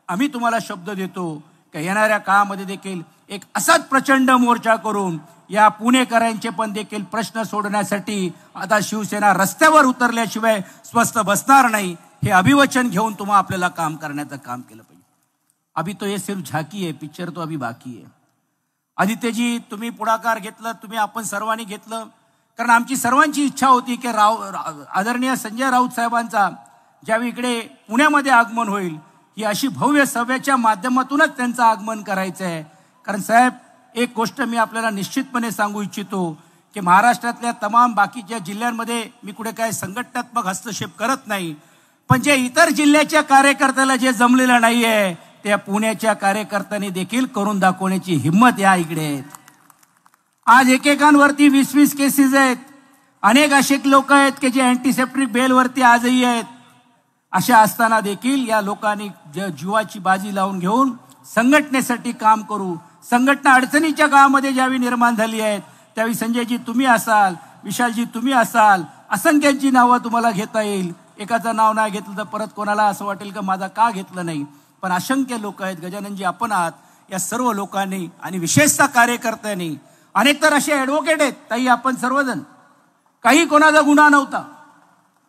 आम्ही तुम्हाला शब्द देतो की येणाऱ्या काळामध्ये देखील एक असाच प्रचंड मोर्चा करून या पुणेकरांचे पण देखील प्रश्न सोडण्यासाठी आता शिवसेना रस्त्यावर उतरल्याशिवाय स्वस्थ बसणार नाही हे अभिवचन घेऊन तुम्हा आपल्याला काम करण्याचं काम केलं पाहिजे. अभी तो ये सिर्फ झाकी है, पिक्चर तो अभी बाकी है. आदित्यजी तुम्ही पुढाकार घेतलं, तुम्ही आपण सर्वांनी घेतलं कारण आमची सर्वांची इच्छा होती की आदरणीय संजय राऊत साहेबांचा ज्यावेळी इकडे पुण्यामध्ये आगमन होईल ही अशी भव्य सभेच्या माध्यमातूनच त्यांचं आगमन करायचं आहे. कारण साहेब एक गोष्ट मी आपल्याला निश्चितपणे सांगू इच्छितो की महाराष्ट्रातल्या तमाम बाकीच्या जिल्ह्यांमध्ये मी कुठे काय संघटनात्मक हस्तक्षेप करत नाही पण जे इतर जिल्ह्याच्या कार्यकर्त्याला जे जमलेलं नाहीये त्या पुण्याच्या कार्यकर्त्यांनी देखील करून दाखवण्याची हिंमत या इकडे आहेत. आज एकेकांवरती 20-20 केसेस आहेत. अनेक असे लोक आहेत की जे अँटीसेप्टिक बेलवरती आजही आहेत. अशा असताना देखील या लोकांनी जीवाची बाजी लावून घेऊन संघटनेसाठी काम करू. संघटना अडचणीच्या काळामध्ये ज्यावेळी निर्माण झाली आहेत त्यावेळी संजयजी तुम्ही असाल, विशालजी तुम्ही असाल, असंख्यांची नावं तुम्हाला घेता येईल. एकाचं नाव नाही घेतलं तर परत कोणाला असं वाटेल का माझा का घेतलं नाही. पण असंख्य लोक आहेत, गजाननजी आपण आहात, या सर्व लोकांनी आणि विशेषतः कार्यकर्त्यांनी अनेक तर असे ॲडव्होकेट आहेत ताई आपण सर्वजण, काही कोणाचा गुन्हा नव्हता,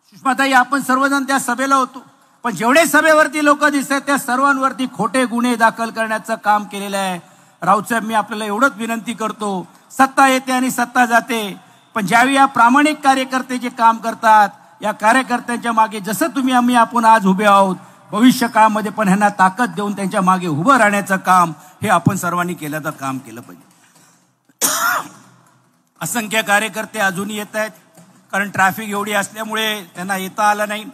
सुषमाताई आपण सर्वजण त्या सभेला होतो पण जेवढे सभेवरती लोक दिसतात त्या सर्वांवरती खोटे गुन्हे दाखल करण्याचं काम केलेलं आहे. राऊतसाहेब मी आपल्याला एवढंच विनंती करतो, सत्ता येते आणि सत्ता जाते पण ज्यावेळी या प्रामाणिक कार्यकर्ते जे काम करतात या कार्यकर्त्यांच्या मागे जसं तुम्ही आम्ही आपण आज उभे आहोत भविष्य काळामध्ये पण ह्यांना ताकद देऊन त्यांच्या मागे उभं राहण्याचं काम हे आपण सर्वांनी केल्याचं काम केलं पाहिजे. असंख्य कार्यकर्ते अजूनही येत आहेत कारण ट्रॅफिक एवढी असल्यामुळे त्यांना येता आलं नाही.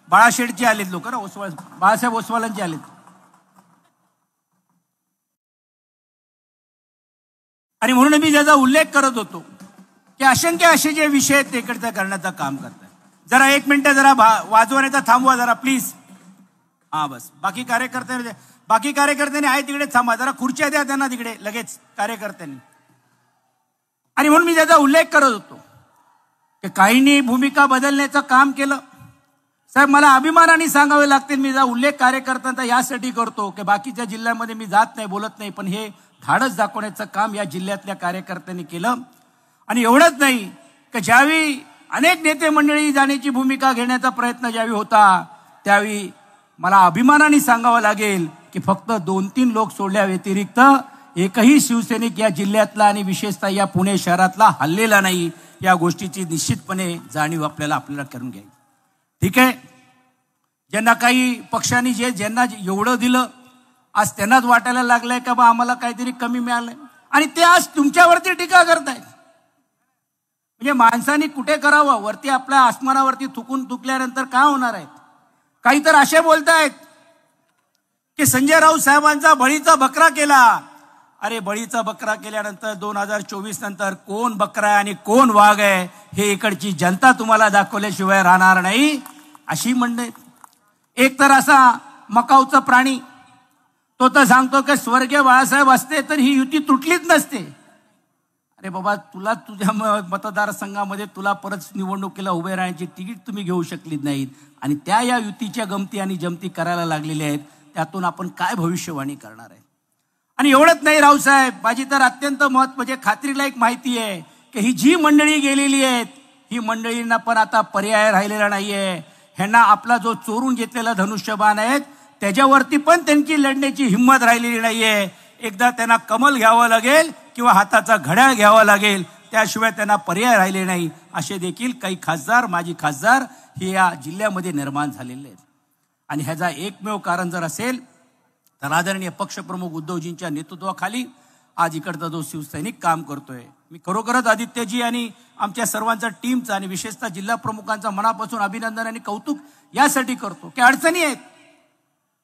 बाळाशेठचे आलेत लोक ना, ओसवाल बाळासाहेब ओसवालांचे आलेत. आणि म्हणून मी ज्याचा उल्लेख करत होतो की असंख्य असे जे विषय आहेत ते इकडे करण्याचं काम करतात. जरा एक मिनिटं जरा वाजवण्याचा थांबवा जरा प्लीज. हा बस बाकी कार्यकर्त्यांनी आहे तिकडे थांबा, जरा खुर्च्या द्या त्यांना तिकडे लगेच कार्यकर्त्यांनी. आणि म्हणून मी त्याचा उल्लेख करत होतो की काहींनी भूमिका बदलण्याचं काम केलं. साहेब मला अभिमानाने सांगावे लागतील, मी जा उल्लेख कार्यकर्त्यांचा यासाठी करतो की बाकीच्या जिल्ह्यामध्ये मी जात नाही बोलत नाही पण हे धाडस दाखवण्याचं काम या जिल्ह्यातल्या कार्यकर्त्यांनी केलं. आणि एवढंच नाही की ज्यावेळी अनेक नेते मंडळी जाण्याची भूमिका घेण्याचा प्रयत्न ज्यावेळी होता त्यावेळी मला अभिमानाने सांगावं लागेल की फक्त 2-3 लोक सोडल्या व्यतिरिक्त एकही शिवसैनिक या जिल्ह्यातला आणि विशेषतः या पुणे शहरातला हल्लेला नाही. या गोष्टीची निश्चितपणे जाणीव आपल्याला करून घ्यायची. ठीक आहे, ज्यांना काही पक्षांनी ज्यांना एवढं दिलं आज त्यांनाच वाटायला लागलंय का बा आम्हाला काहीतरी कमी मिळालंय आणि ते आज तुमच्यावरती टीका करतायत. म्हणजे माणसांनी कुठे करावं, वरती आपल्या आसमानावरती थुकल्यानंतर काय होणार आहेत. काही तर असे बोलतायत की संजय राऊत साहेबांचा बळीचा बकरा केला. अरे बळीचा बकरा केल्यानंतर 2024 नंतर कोण बकरा आहे आणि कोण वाघ आहे हे इकडची जनता तुम्हाला दाखवल्याशिवाय राहणार नाही. अशी म्हणणे. एक तर असा मकाऊचा प्राणी तो तर सांगतो की स्वर्गीय बाळासाहेब असते तर ही युती तुटलीच नसते. अरे बाबा तुला तुझ्या मतदारसंघामध्ये तुला परत निवडणुकीला उभे राहण्याची तिकीट तुम्ही घेऊ शकलीच नाहीत आणि त्या या युतीच्या गमती आणि जमती करायला लागलेल्या आहेत. त्यातून आपण काय भविष्यवाणी करणार आहे. आणि एवढंच नाही रावसाहेब, माझी तर अत्यंत म्हणजे खात्रीलायक माहिती आहे की ही जी मंडळी गेलेली आहेत ही मंडळींना पण आता पर्याय राहिलेला नाहीये. ह्यांना आपला जो चोरून घेतलेला धनुष्यबाण आहेत त्याच्यावरती पण त्यांची लढण्याची हिंमत राहिलेली नाहीये. एकदा त्यांना कमल घ्यावं लागेल किंवा हाताचा घड्याळ घ्यावा लागेल, त्याशिवाय त्यांना पर्याय राहिले नाही. असे देखील काही खासदार, माजी खासदार हे या जिल्ह्यामध्ये निर्माण झालेले आहेत. आणि ह्याचा एकमेव कारण जर असेल तर आदरणीय पक्षप्रमुख उद्धवजींच्या नेतृत्वाखाली आज इकडचा जो शिवसैनिक काम करतोय. मी खरोखरच आदित्यजी आणि आमच्या सर्वांचा टीमचा आणि विशेषतः जिल्हा प्रमुखांचा मनापासून अभिनंदन आणि कौतुक यासाठी करतो की अडचणी आहेत.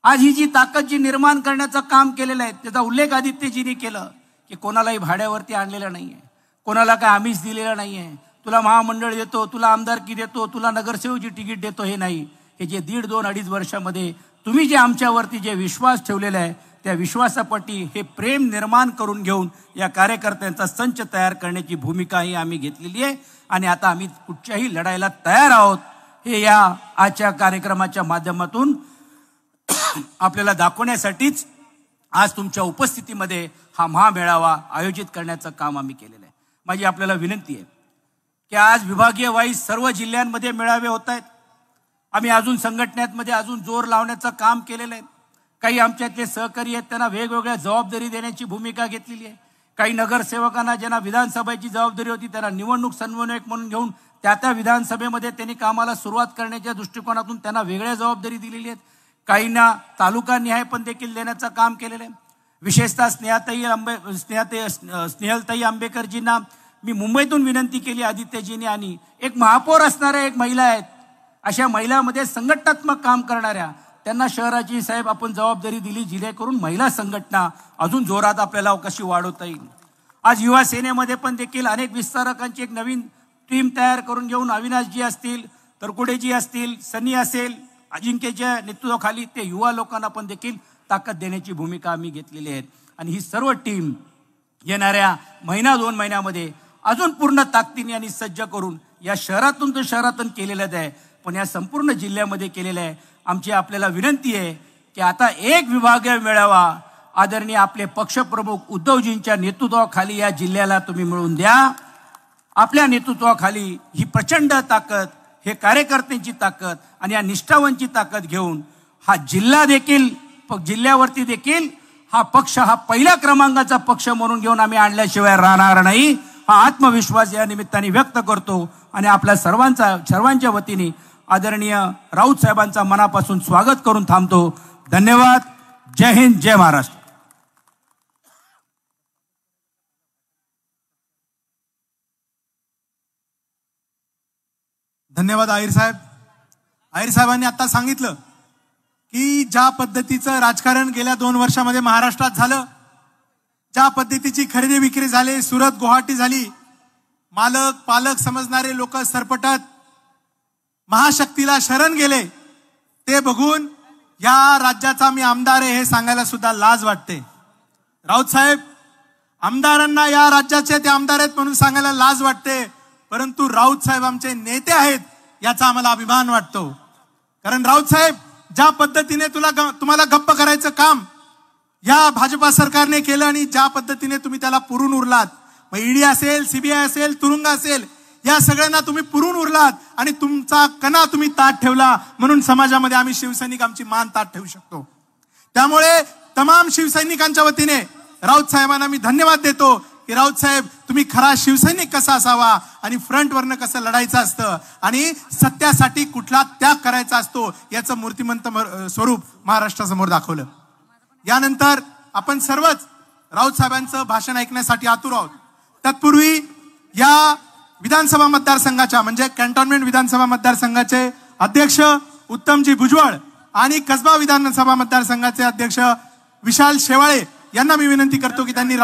आज ही जी ताकद जी निर्माण करण्याचं काम केलेलं आहे त्याचा उल्लेख आदित्यजींनी केलं की कोणालाही भाड्यावरती आणलेलं नाहीये, कोणाला काय आमिष दिलेलं नाहीये, तुला महामंडळ देतो, तुला आमदारकी देतो, तुला नगरसेवकची तिकीट देतो, हे नाही. हे जे 1.5-2-2.5 वर्षामध्ये तुम्ही जे आमच्यावरती जे विश्वास ठेवलेला आहे त्या विश्वासापोटी हे प्रेम निर्माण करून घेऊन या कार्यकर्त्यांचा संच तयार करण्याची भूमिका ही आम्ही घेतलेली आहे. आणि आता आम्ही कुठच्याही लढाईला तयार आहोत हे या आजच्या कार्यक्रमाच्या माध्यमातून आपल्याला दाखवण्यासाठीच आज तुमच्या उपस्थितीमध्ये हा महामेळावा आयोजित करण्याचं काम आम्ही केलेलं आहे. माझी आपल्याला विनंती आहे की आज विभागीय वाईज सर्व जिल्ह्यांमध्ये मेळावे होत आहेत. आम्ही अजून संघटनेमध्ये अजून जोर लावण्याचं काम केलेलं आहे. काही आमच्यातले सहकारी आहेत त्यांना वेगवेगळ्या जबाबदारी देण्याची भूमिका घेतलेली आहे. काही नगरसेवकांना ज्यांना विधानसभेची जबाबदारी होती त्यांना निवडणूक समन्वयक म्हणून घेऊन त्या विधानसभेमध्ये त्यांनी कामाला सुरुवात करण्याच्या दृष्टिकोनातून त्यांना वेगळ्या जबाबदारी दिलेली आहेत. काहींना तालुकानिहाय पण देखील देण्याचं काम केलेलं आहे. विशेषतः स्नेहलताई आंबेकरजींना मी मुंबईतून विनंती केली आदित्यजींनी, आणि एक महापौर असणाऱ्या एक महिला आहेत, अशा महिलांमध्ये संघटनात्मक काम करणाऱ्या त्यांना शहराची साहेब आपण जबाबदारी दिली जेणेकरून महिला संघटना अजून जोरात आपल्याला कशी वाढवता येईल. आज युवा सेनेमध्ये पण देखील अनेक विस्तारकांची एक नवीन टीम तयार करून घेऊन अविनाशजी असतील, तरकुडेजी असतील, सनी असेल, अजिंक्यच्या नेतृत्वाखाली ते युवा लोकांना पण देखील ताकद देण्याची भूमिका आम्ही घेतलेली आहे. आणि ही सर्व टीम येणाऱ्या 1-2 महिन्यामध्ये अजून पूर्ण ताकदीने आणि सज्ज करून या शहरातून तर शहरातून केलेलं आहे, पण या संपूर्ण जिल्ह्यामध्ये केलेलं आहे. आमची आपल्याला विनंती आहे की आता एक विभागीय मेळावा आदरणीय आपले पक्षप्रमुख उद्धवजींच्या नेतृत्वाखाली या जिल्ह्याला तुम्ही मिळवून द्या. आपल्या नेतृत्वाखाली ही प्रचंड ताकद, हे कार्यकर्त्यांची ताकद आणि या निष्ठावांची ताकद घेऊन हा जिल्हा देखील, जिल्ह्यावरती देखील हा पक्ष हा पहिल्या क्रमांकाचा पक्ष म्हणून घेऊन आम्ही आणल्याशिवाय राहणार नाही. हा आत्मविश्वास या निमित्ताने व्यक्त करतो आणि आपल्या सर्वांच्या वतीने आदरणीय राऊत साहेबांचा मनापासून स्वागत करून थांबतो. धन्यवाद. जय हिंद, जय महाराष्ट्र. धन्यवाद आहिर साहेब. आहिर साहेबांनी आता सांगितलं की ज्या पद्धतीचं राजकारण गेल्या 2 वर्षामध्ये महाराष्ट्रात झालं, ज्या पद्धतीची खरेदी विक्री झाली, सुरत गुवाहाटी झाली, मालक पालक समजणारे लोक सरपटत महाशक्तीला शरण गेले, ते बघून या राज्याचा मी आमदार आहे हे सांगायला सुद्धा लाज वाटते. राऊत साहेब, आमदारांना या राज्याचे ते आमदार आहेत म्हणून सांगायला लाज वाटते, परंतु राऊत साहेब आमचे नेते आहेत याचा आम्हाला अभिमान वाटतो. कारण राऊत साहेब, ज्या पद्धतीने तुम्हाला गप्प करायचं काम या भाजपा सरकारने केलं आणि ज्या पद्धतीने तुम्ही त्याला पुरून उरलात, मग ईडी असेल, सीबीआय असेल, तुरुंग असेल, या सगळ्यांना तुम्ही पुरून उरलात आणि तुमचा कणा तुम्ही ताट ठेवला, म्हणून समाजामध्ये आम्ही शिवसैनिक आमची मान ताट ठेवू शकतो. त्यामुळे तमाम शिवसैनिकांच्या वतीने राऊत साहेबांना मी धन्यवाद देतो की राऊत साहेब, तुम्ही खरा शिवसैनिक कसा असावा आणि फ्रंटवरनं कसं लढायचं असतं आणि सत्यासाठी कुठला त्याग करायचा असतो याचं मूर्तिमंत स्वरूप महाराष्ट्रासमोर दाखवलं. यानंतर आपण सर्वच राऊत साहेबांचं भाषण ऐकण्यासाठी आतुर आहोत. तत्पूर्वी या विधानसभा मतदारसंघाच्या म्हणजे कॅन्टोन्मेंट विधानसभा मतदारसंघाचे अध्यक्ष उत्तमजी भुजबळ आणि कसबा विधानसभा मतदारसंघाचे अध्यक्ष विशाल शेवाळे यांना मी विनंती करतो की त्यांनी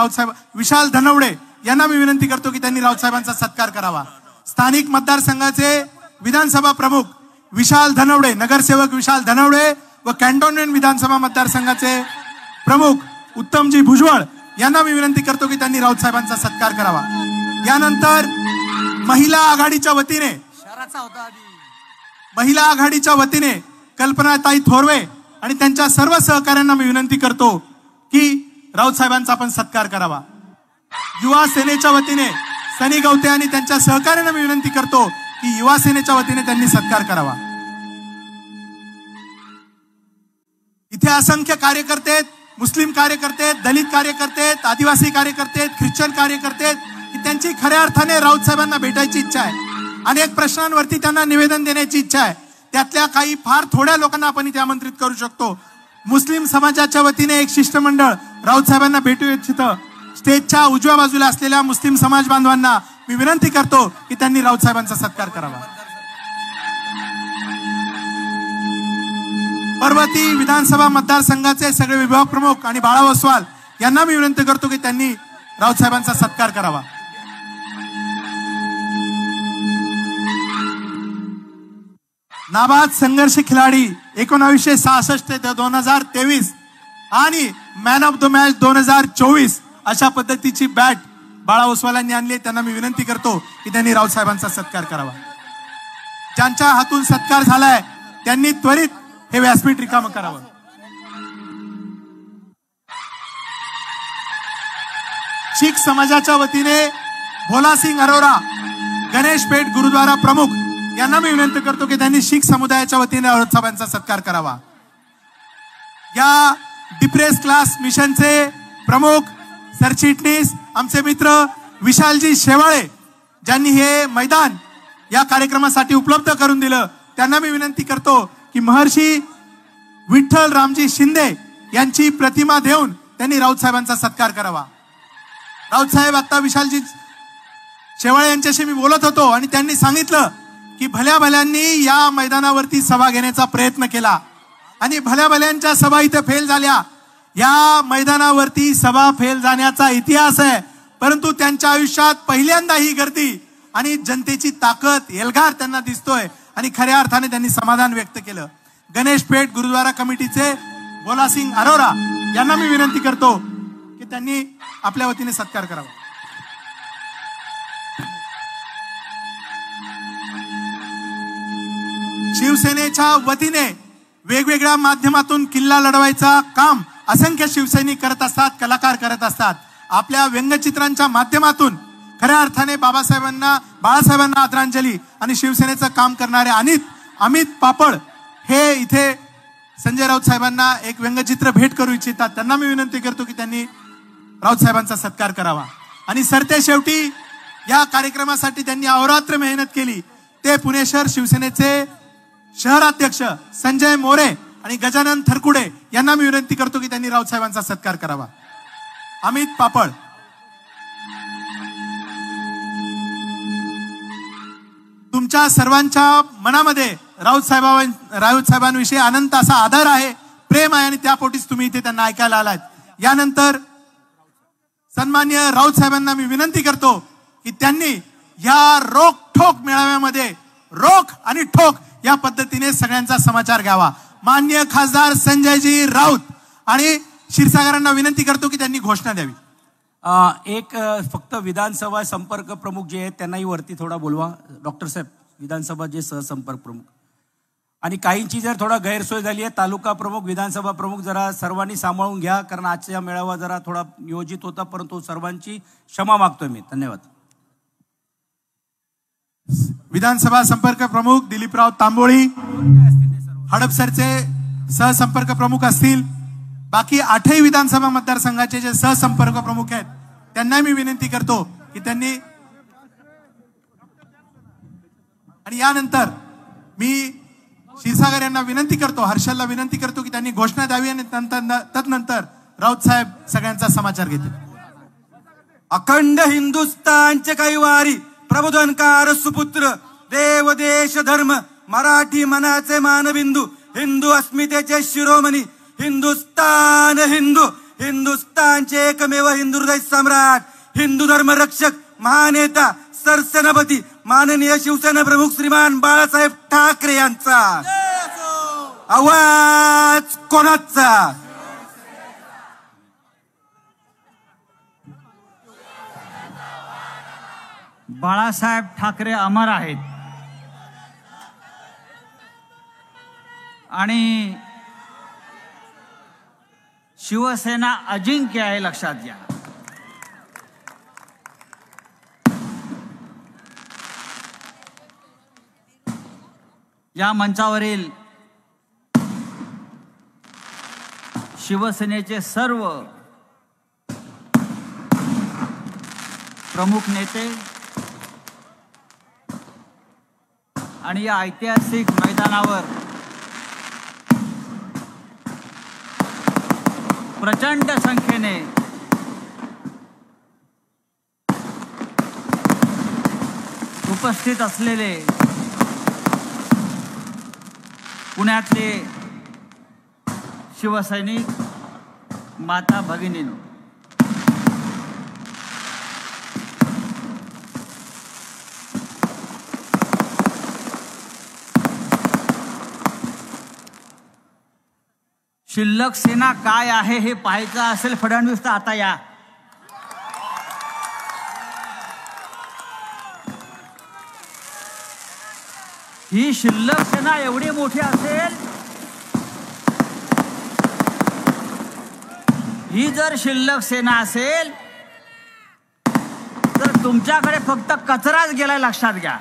विशाल धनवडे यांना मी विनंती करतो की त्यांनी राऊत साहेबांचा सत्कार करावा. स्थानिक मतदारसंघाचे विधानसभा प्रमुख विशाल धनवडे, नगरसेवक विशाल धनवडे व कॅन्टोन्मेंट विधानसभा मतदारसंघाचे प्रमुख उत्तमजी भुजबळ यांना मी विनंती करतो की त्यांनी राऊत साहेबांचा सत्कार करावा. यानंतर महिला आघाडीच्या वतीने कल्पनाताई थोरवे आणि त्यांच्या सर्व सहकाऱ्यांना मी विनंती करतो की राऊत साहेबांचा आपण सत्कार करावा. युवा सेनेच्या वतीने सनी गवते आणि त्यांच्या सहकार्याने मी विनंती करतो की युवा सेनेच्या वतीने त्यांनी सत्कार करावा. इथे असंख्य कार्यकर्ते आहेत, मुस्लिम कार्यकर्ते आहेत, दलित कार्यकर्ते आहेत, आदिवासी कार्यकर्ते आहेत, ख्रिश्चन कार्यकर्ते आहेत की त्यांची खऱ्या अर्थाने राऊत साहेबांना भेटायची इच्छा आहे. अनेक प्रश्नांवरती त्यांना निवेदन देण्याची इच्छा आहे. त्यातल्या काही फार थोड्या लोकांना आपण इथे आमंत्रित करू शकतो. मुस्लिम समाजाच्या वतीने एक शिष्टमंडळ राऊत साहेबांना भेटू इच्छितं. स्टेजच्या उजव्या बाजूला असलेल्या मुस्लिम समाज बांधवांना मी विनंती करतो की त्यांनी राऊत साहेबांचा सत्कार करावा. पर्वती विधानसभा मतदारसंघाचे सगळे विभाग प्रमुख आणि बाळा वसवाल यांना मी विनंती करतो की त्यांनी राऊत साहेबांचा सत्कार करावा. नाबाद संघर्ष खिलाडी 1966 ते 2023 आणि मॅन ऑफ द मॅच 2024 अशा पद्धतीची बॅट बाळा ओसवालांनी आणली. त्यांना मी विनंती करतो की त्यांनी राऊत साहेबांचा सत्कार करावा. ज्यांच्या हातून सत्कार झालाय त्यांनी त्वरित हे व्यासपीठ रिकामं करावं. शीख समाजाच्या वतीने भोलासिंग अरोरा गणेश पेठ गुरुद्वारा प्रमुख यांना मी विनंती करतो की त्यांनी शीख समुदायाच्या वतीने राऊत साहेबांचा सत्कार करावा. या डिप्रेस क्लास मिशनचे प्रमुख सरचिटणीस आमचे मित्र विशालजी शेवाळे ज्यांनी हे मैदान या कार्यक्रमासाठी उपलब्ध करून दिलं, त्यांना मी विनंती करतो की महर्षी विठ्ठल रामजी शिंदे यांची प्रतिमा देऊन त्यांनी राऊत साहेबांचा सत्कार करावा. राऊत साहेब आता विशालजी शेवाळे यांच्याशी मी बोलत होतो आणि त्यांनी सांगितलं की भल्या भल्यांनी या मैदानावरती सभा घेण्याचा प्रयत्न केला आणि भल्या भल्यांच्या सभा इथे फेल झाल्या. या मैदानावरती सभा फेल जाण्याचा इतिहास आहे, परंतु त्यांच्या आयुष्यात पहिल्यांदा ही गर्दी आणि जनतेची ताकद एल्गार त्यांना दिसतोय आणि खऱ्या अर्थाने त्यांनी समाधान व्यक्त केलं. गणेश पेठ गुरुद्वारा कमिटीचे भोलासिंग अरोरा यांना मी विनंती करतो की त्यांनी आपल्या वतीने सत्कार करावा. शिवसेनेच्या वतीने वेगवेगळ्या माध्यमातून किल्ला लढवायचा काम असंख्य शिवसैनिक करत असतात, कलाकार करत असतात. आपल्या व्यंगचित्रांच्या माध्यमातून खऱ्या अर्थाने बाळासाहेबांना आदरांजली आणि शिवसेनेचं काम करणारे अमित पापड हे इथे संजय राऊत साहेबांना एक व्यंगचित्र भेट करू इच्छितात. त्यांना मी विनंती करतो की त्यांनी राऊत साहेबांचा सत्कार करावा. आणि सरते शेवटी या कार्यक्रमासाठी त्यांनी अहोरात्र मेहनत केली ते पुणे शहर शिवसेनेचे शहराध्यक्ष संजय मोरे आणि गजानन थरकुडे यांना मी विनंती करतो की त्यांनी राऊत साहेबांचा सत्कार करावा. अमित पापड, तुमच्या सर्वांच्या मनामध्ये राऊत साहेबांविषयी अनंत असा आदर आहे, प्रेम आहे आणि त्यापोटीच तुम्ही इथे त्यांना ऐकायला आलात. यानंतर सन्माननीय राऊत साहेबांना मी विनंती करतो की त्यांनी या रोख ठोक मेळाव्यामध्ये रोख आणि ठोक या पद्धतीने सगळ्यांचा समाचार घ्यावा. माननीय खासदार संजयजी राऊत आणि क्षीरसागरांना विनंती करतो की त्यांनी घोषणा द्यावी. एक फक्त विधानसभा संपर्क प्रमुख जे आहेत त्यांनाही वरती थोडा बोलवा. डॉक्टर साहेब, विधानसभा जे सहसंपर्क प्रमुख आणि काहींची जर थोडा गैरसोय झाली आहे, तालुका प्रमुख, विधानसभा प्रमुख जरा सर्वांनी सांभाळून घ्या, कारण आजचा मेळावा जरा थोडा नियोजित होता, परंतु सर्वांची क्षमा मागतोय मी. धन्यवाद. विधानसभा संपर्क प्रमुख दिलीपराव तांबोळी हडपसरचे सहसंपर्क प्रमुख असतील. बाकी 8ही विधानसभा मतदारसंघाचे जे सहसंपर्क प्रमुख आहेत त्यांना मी विनंती करतो की त्यांनी, आणि यानंतर मी क्षीरसागर यांना विनंती करतो, हर्षलला विनंती करतो की त्यांनी घोषणा द्यावी आणि तदनंतर राऊत साहेब सगळ्यांचा समाचार घेतील. अखंड हिंदुस्थानचे काही वारी प्रबोधनकार सुपुत्र, देव देश धर्म मराठी मनाचे मानबिंदू, हिंदू अस्मितेचे शिरोमणी, हिंदुस्तान हिंदू, हिंदुस्तानचे एकमेव हिंदू हृदय सम्राट, हिंदू धर्म रक्षक महानेता सरसेनापती माननीय शिवसेना प्रमुख श्रीमान बाळासाहेब ठाकरे यांचा आवाज कोणाचा? बाळासाहेब ठाकरे अमर आहेत आणि शिवसेना अजिंक्य आहे, लक्षात घ्या. या मंचावरील शिवसेनेचे सर्व प्रमुख नेते आणि या ऐतिहासिक मैदानावर प्रचंड संख्येने उपस्थित असलेले पुण्यातले शिवसैनिक, माता भगिनींनो, शिल्लक सेना काय आहे हे पाहायचं असेल फडणवीस तर आता या. ही शिल्लक सेना एवढी मोठी असेल, ही जर शिल्लक सेना असेल तर तुमच्याकडे फक्त कचराच गेलाय, लक्षात घ्या.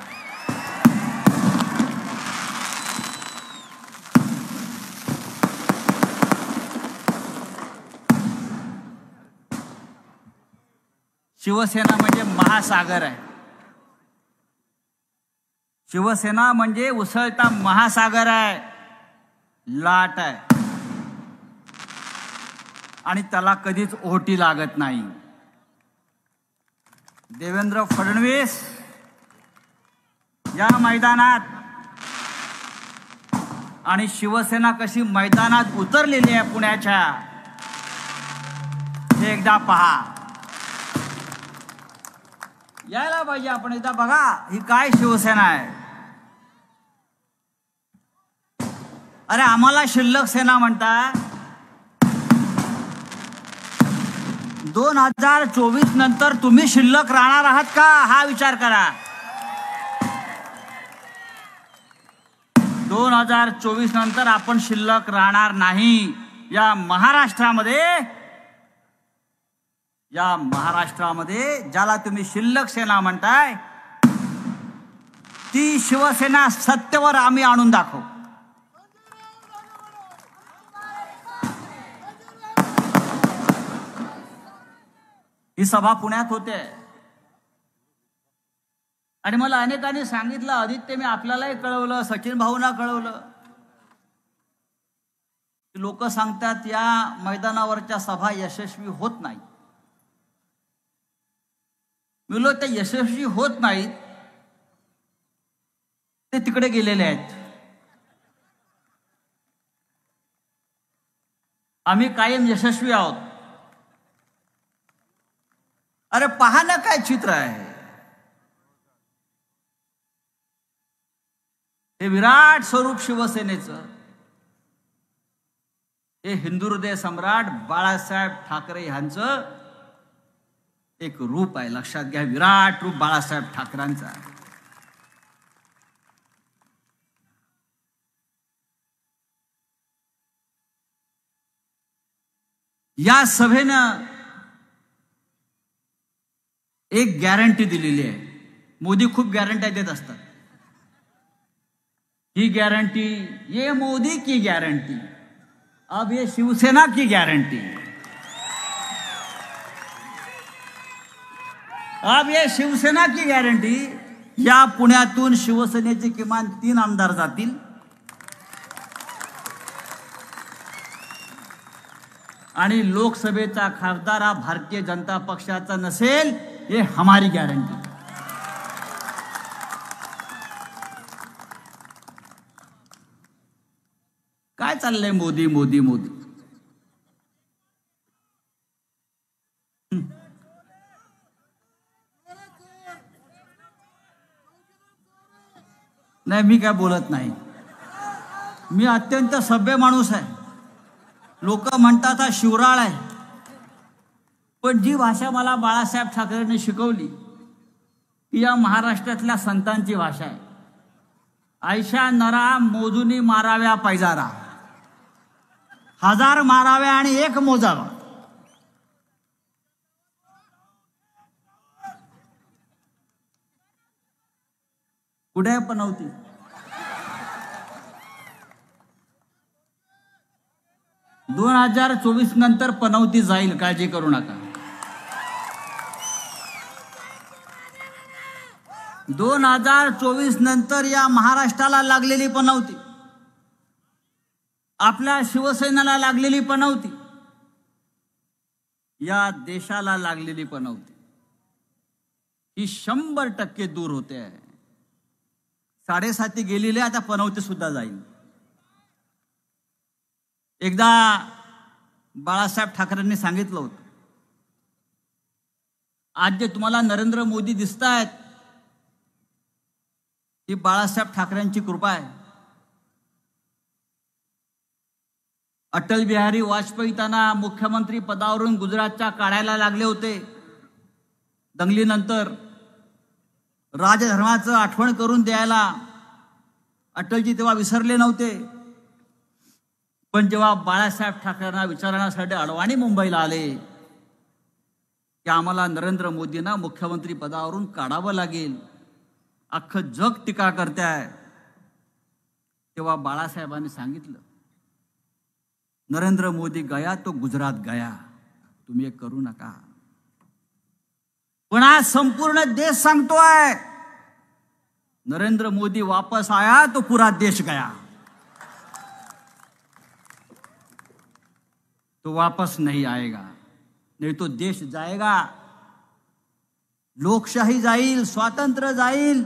शिवसेना म्हणजे महासागर आहे. शिवसेना म्हणजे उसळता महासागर आहे, लाट आहे आणि त्याला कधीच ओहोटी लागत नाही. देवेंद्र फडणवीस या मैदानात आणि शिवसेना कशी मैदानात उतरलेली आहे पुण्याच्या, हे एकदा पहा. यायला पाहिजे आपण एकदा बघा ही काय शिवसेना आहे. अरे आम्हाला शिल्लक सेना म्हणता. 2024 नंतर तुम्ही शिल्लक राहणार आहात का हा विचार करा. 2024 नंतर आपण शिल्लक राहणार नाही. या महाराष्ट्रामध्ये ज्याला तुम्ही शिल्लक सेना म्हणताय ती शिवसेना सत्तेवर आम्ही आणून दाखवू. ही सभा पुण्यात होते आणि मला अनेकांनी सांगितलं, आदित्य मी आपल्यालाही कळवलं, सचिन भाऊंना कळवलं, लोक सांगतात या मैदानावरच्या सभा यशस्वी होत नाही. मी ते यशस्वी होत नाहीत, ते तिकडे गेलेले आहेत. आम्ही कायम यशस्वी आहोत. अरे पहा ना काय चित्र आहे. हे विराट स्वरूप शिवसेनेचं, हे हिंदू हृदय सम्राट बाळासाहेब ठाकरे यांचं एक रूप आहे. लक्षात घ्या, विराट रूप बाळासाहेब ठाकरेंचं. या सभेनं एक गॅरंटी दिलेली आहे. मोदी खूप गॅरंटी देत असतात. ही गॅरंटी, ये मोदी की गॅरंटी, अब ये शिवसेना की गॅरंटी. अब ये शिवसेना की गॅरंटी. या पुण्यातून शिवसेनेचे किमान 3 आमदार जातील आणि लोकसभेचा खासदार हा भारतीय जनता पक्षाचा नसेल, ये हमारी गॅरंटी. काय चाललंय मोदी मोदी मोदी. नाही, मी काय बोलत नाही. मी अत्यंत सभ्य माणूस आहे. लोक म्हणतात हा शिवराळ आहे, पण जी भाषा मला बाळासाहेब ठाकरेंनी शिकवली ती या महाराष्ट्रातल्या संतांची भाषा आहे. आयशा नरा मोजूनी माराव्या पैजारा, 1000 माराव्या आणि 1 मोजावा. कुठे आहे पनवती? दोन 2024 नंतर पनवती जाईल, काळजी करू नका. 2024 नंतर या महाराष्ट्राला लागलेली पनवती, आपल्या शिवसेनेला लागलेली पनवती, या देशाला लागलेली पनवती ही 100% दूर होते आहे. 7.5 गेलेले, आता पनवती सुद्धा जाईल. एकदा बाळासाहेब ठाकरेंनी सांगितलं होतं, आज जे तुम्हाला नरेंद्र मोदी दिसत आहेत ही बाळासाहेब ठाकरेंची कृपा आहे. अटल बिहारी वाजपेयी त्यांना मुख्यमंत्री पदावरून गुजरातच्या काढायला लागले होते. दंगलीनंतर राजधर्माचं आठवण करून द्यायला अटलजी तेव्हा विसरले नव्हते. पण जेव्हा बाळासाहेब ठाकरेंना विचारण्यासाठी अडवाणी मुंबईला आले की आम्हाला नरेंद्र मोदींना मुख्यमंत्री पदावरून काढावं लागेल, अख्खं जग टीका करताय, तेव्हा बाळासाहेबांनी सांगितलं, नरेंद्र मोदी गया तो गुजरात गया, तुम्ही एक करू नका. पण आज संपूर्ण देश सांगतोय नरेंद्र मोदी वापस आया तो पूरा देश गया. तो वापस नहीं आएगा, नहीं तो देश जाएगा. लोकशाही जाईल, स्वातंत्र्य जाईल,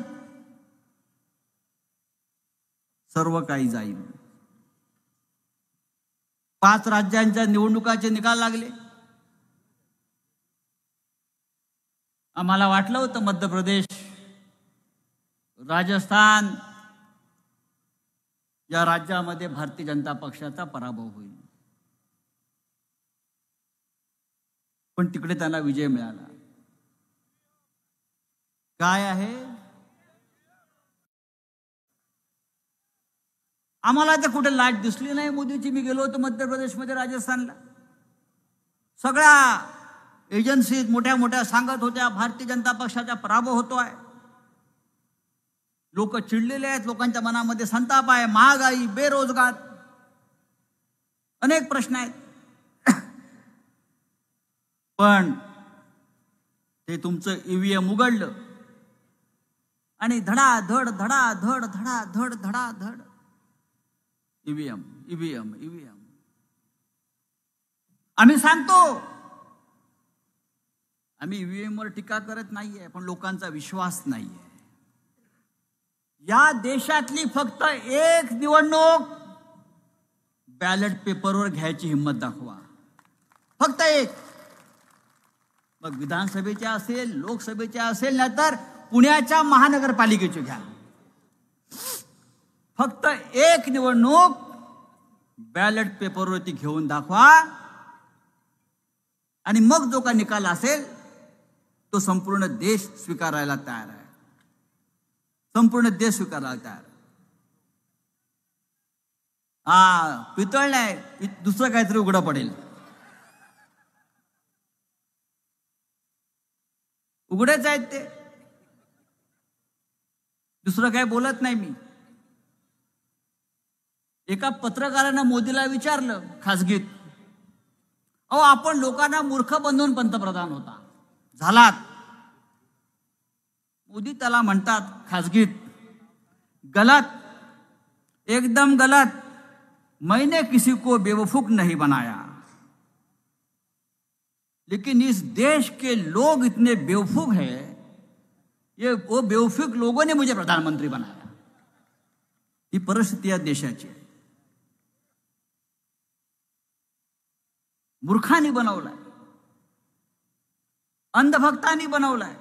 सर्व काही जाईल. 5 राज्यांच्या निवडणुकाचे निकाल लागले. आम्हाला वाटलं होतं मध्य प्रदेश, राजस्थान या राज्यामध्ये भारतीय जनता पक्षाचा पराभव होईल, पण तिकडे त्यांना विजय मिळाला. काय आहे, आम्हाला ते कुठे लाट दिसली नाही मोदीची. मी गेलो होतो मध्य प्रदेशमध्ये, राजस्थानला. सगळ्या एजन्सी मोठ्या मोठ्या सांगत होत्या भारतीय जनता पक्षाचा पराभव होतोय. लोक चिडलेले आहेत, लोकांच्या मनामध्ये संताप आहे. महागाई, बेरोजगार, अनेक प्रश्न आहेत. पण ते तुमचं ईव्हीएम उघडलं आणि धडाधड धडाधड धडाधड धडाधड ईव्हीएम ईव्हीएम ईव्हीएम. आम्ही सांगतो, आम्ही ईव्हीएम वर टीका करत नाहीये, पण लोकांचा विश्वास नाहीये. या देशातली फक्त एक निवडणूक बॅलेट पेपरवर घ्यायची हिंमत दाखवा, फक्त एक. मग विधानसभेच्या असेल, लोकसभेच्या असेल, नाहीतर पुण्याच्या महानगरपालिकेची घ्या. फक्त एक निवडणूक बॅलेट पेपरवरती घेऊन दाखवा, आणि मग जो का निकाल असेल तो संपूर्ण देश स्वीकारायला तयार आहे. संपूर्ण देश स्वीकारायला तयार आहे. पितळ नाही, दुसरं काहीतरी उघडं पडेल. उघडेच आहेत ते, दुसरं काही बोलत नाही मी. एका पत्रकारानं मोदीला विचारलं खासगीत, अहो आपण लोकांना मूर्ख बनवून पंतप्रधान होता, झालात. मोदी त्याला म्हणतात खासगीत, गलत, एकदम गलत. मैंने किसी को बेवकूफ नहीं बनाया, लेकिन इस देश के लोग इतने बेवकूफ हैं, ये वो बेवकूफ लोगों ने मुझे प्रधानमंत्री बनाया. ही परिस्थिती आहे देशाची. मूर्खांनी बनवलाय, अंधभक्तांनी बनवलाय.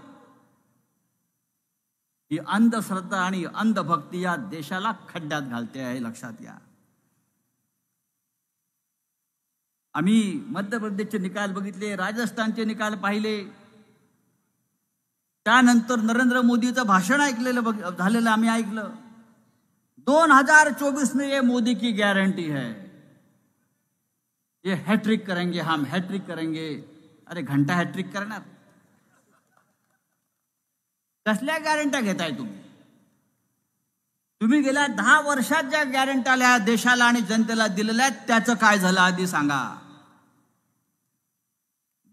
ही अंधश्रद्धा आणि अंधभक्ती या देशाला खड्ड्यात घालते आहे, लक्षात घ्या. आम्ही मध्य प्रदेशचे निकाल बघितले, राजस्थानचे निकाल पाहिले, त्यानंतर नरेंद्र मोदीचं भाषण ऐकलेलं झालेलं आम्ही ऐकलं. 2024 में ये मोदी की गारंटी है. ये हॅट्रिक करेंगे, हम हॅट्रिक करेंगे. अरे घंटा हॅट्रिक करणार? कसल्या गॅरंट्या घेताय तुम्ही? तुम्ही गेल्या 10 वर्षात ज्या गॅरंट्या देशाला आणि जनतेला दिलेल्या त्याचं काय झालं आधी सांगा.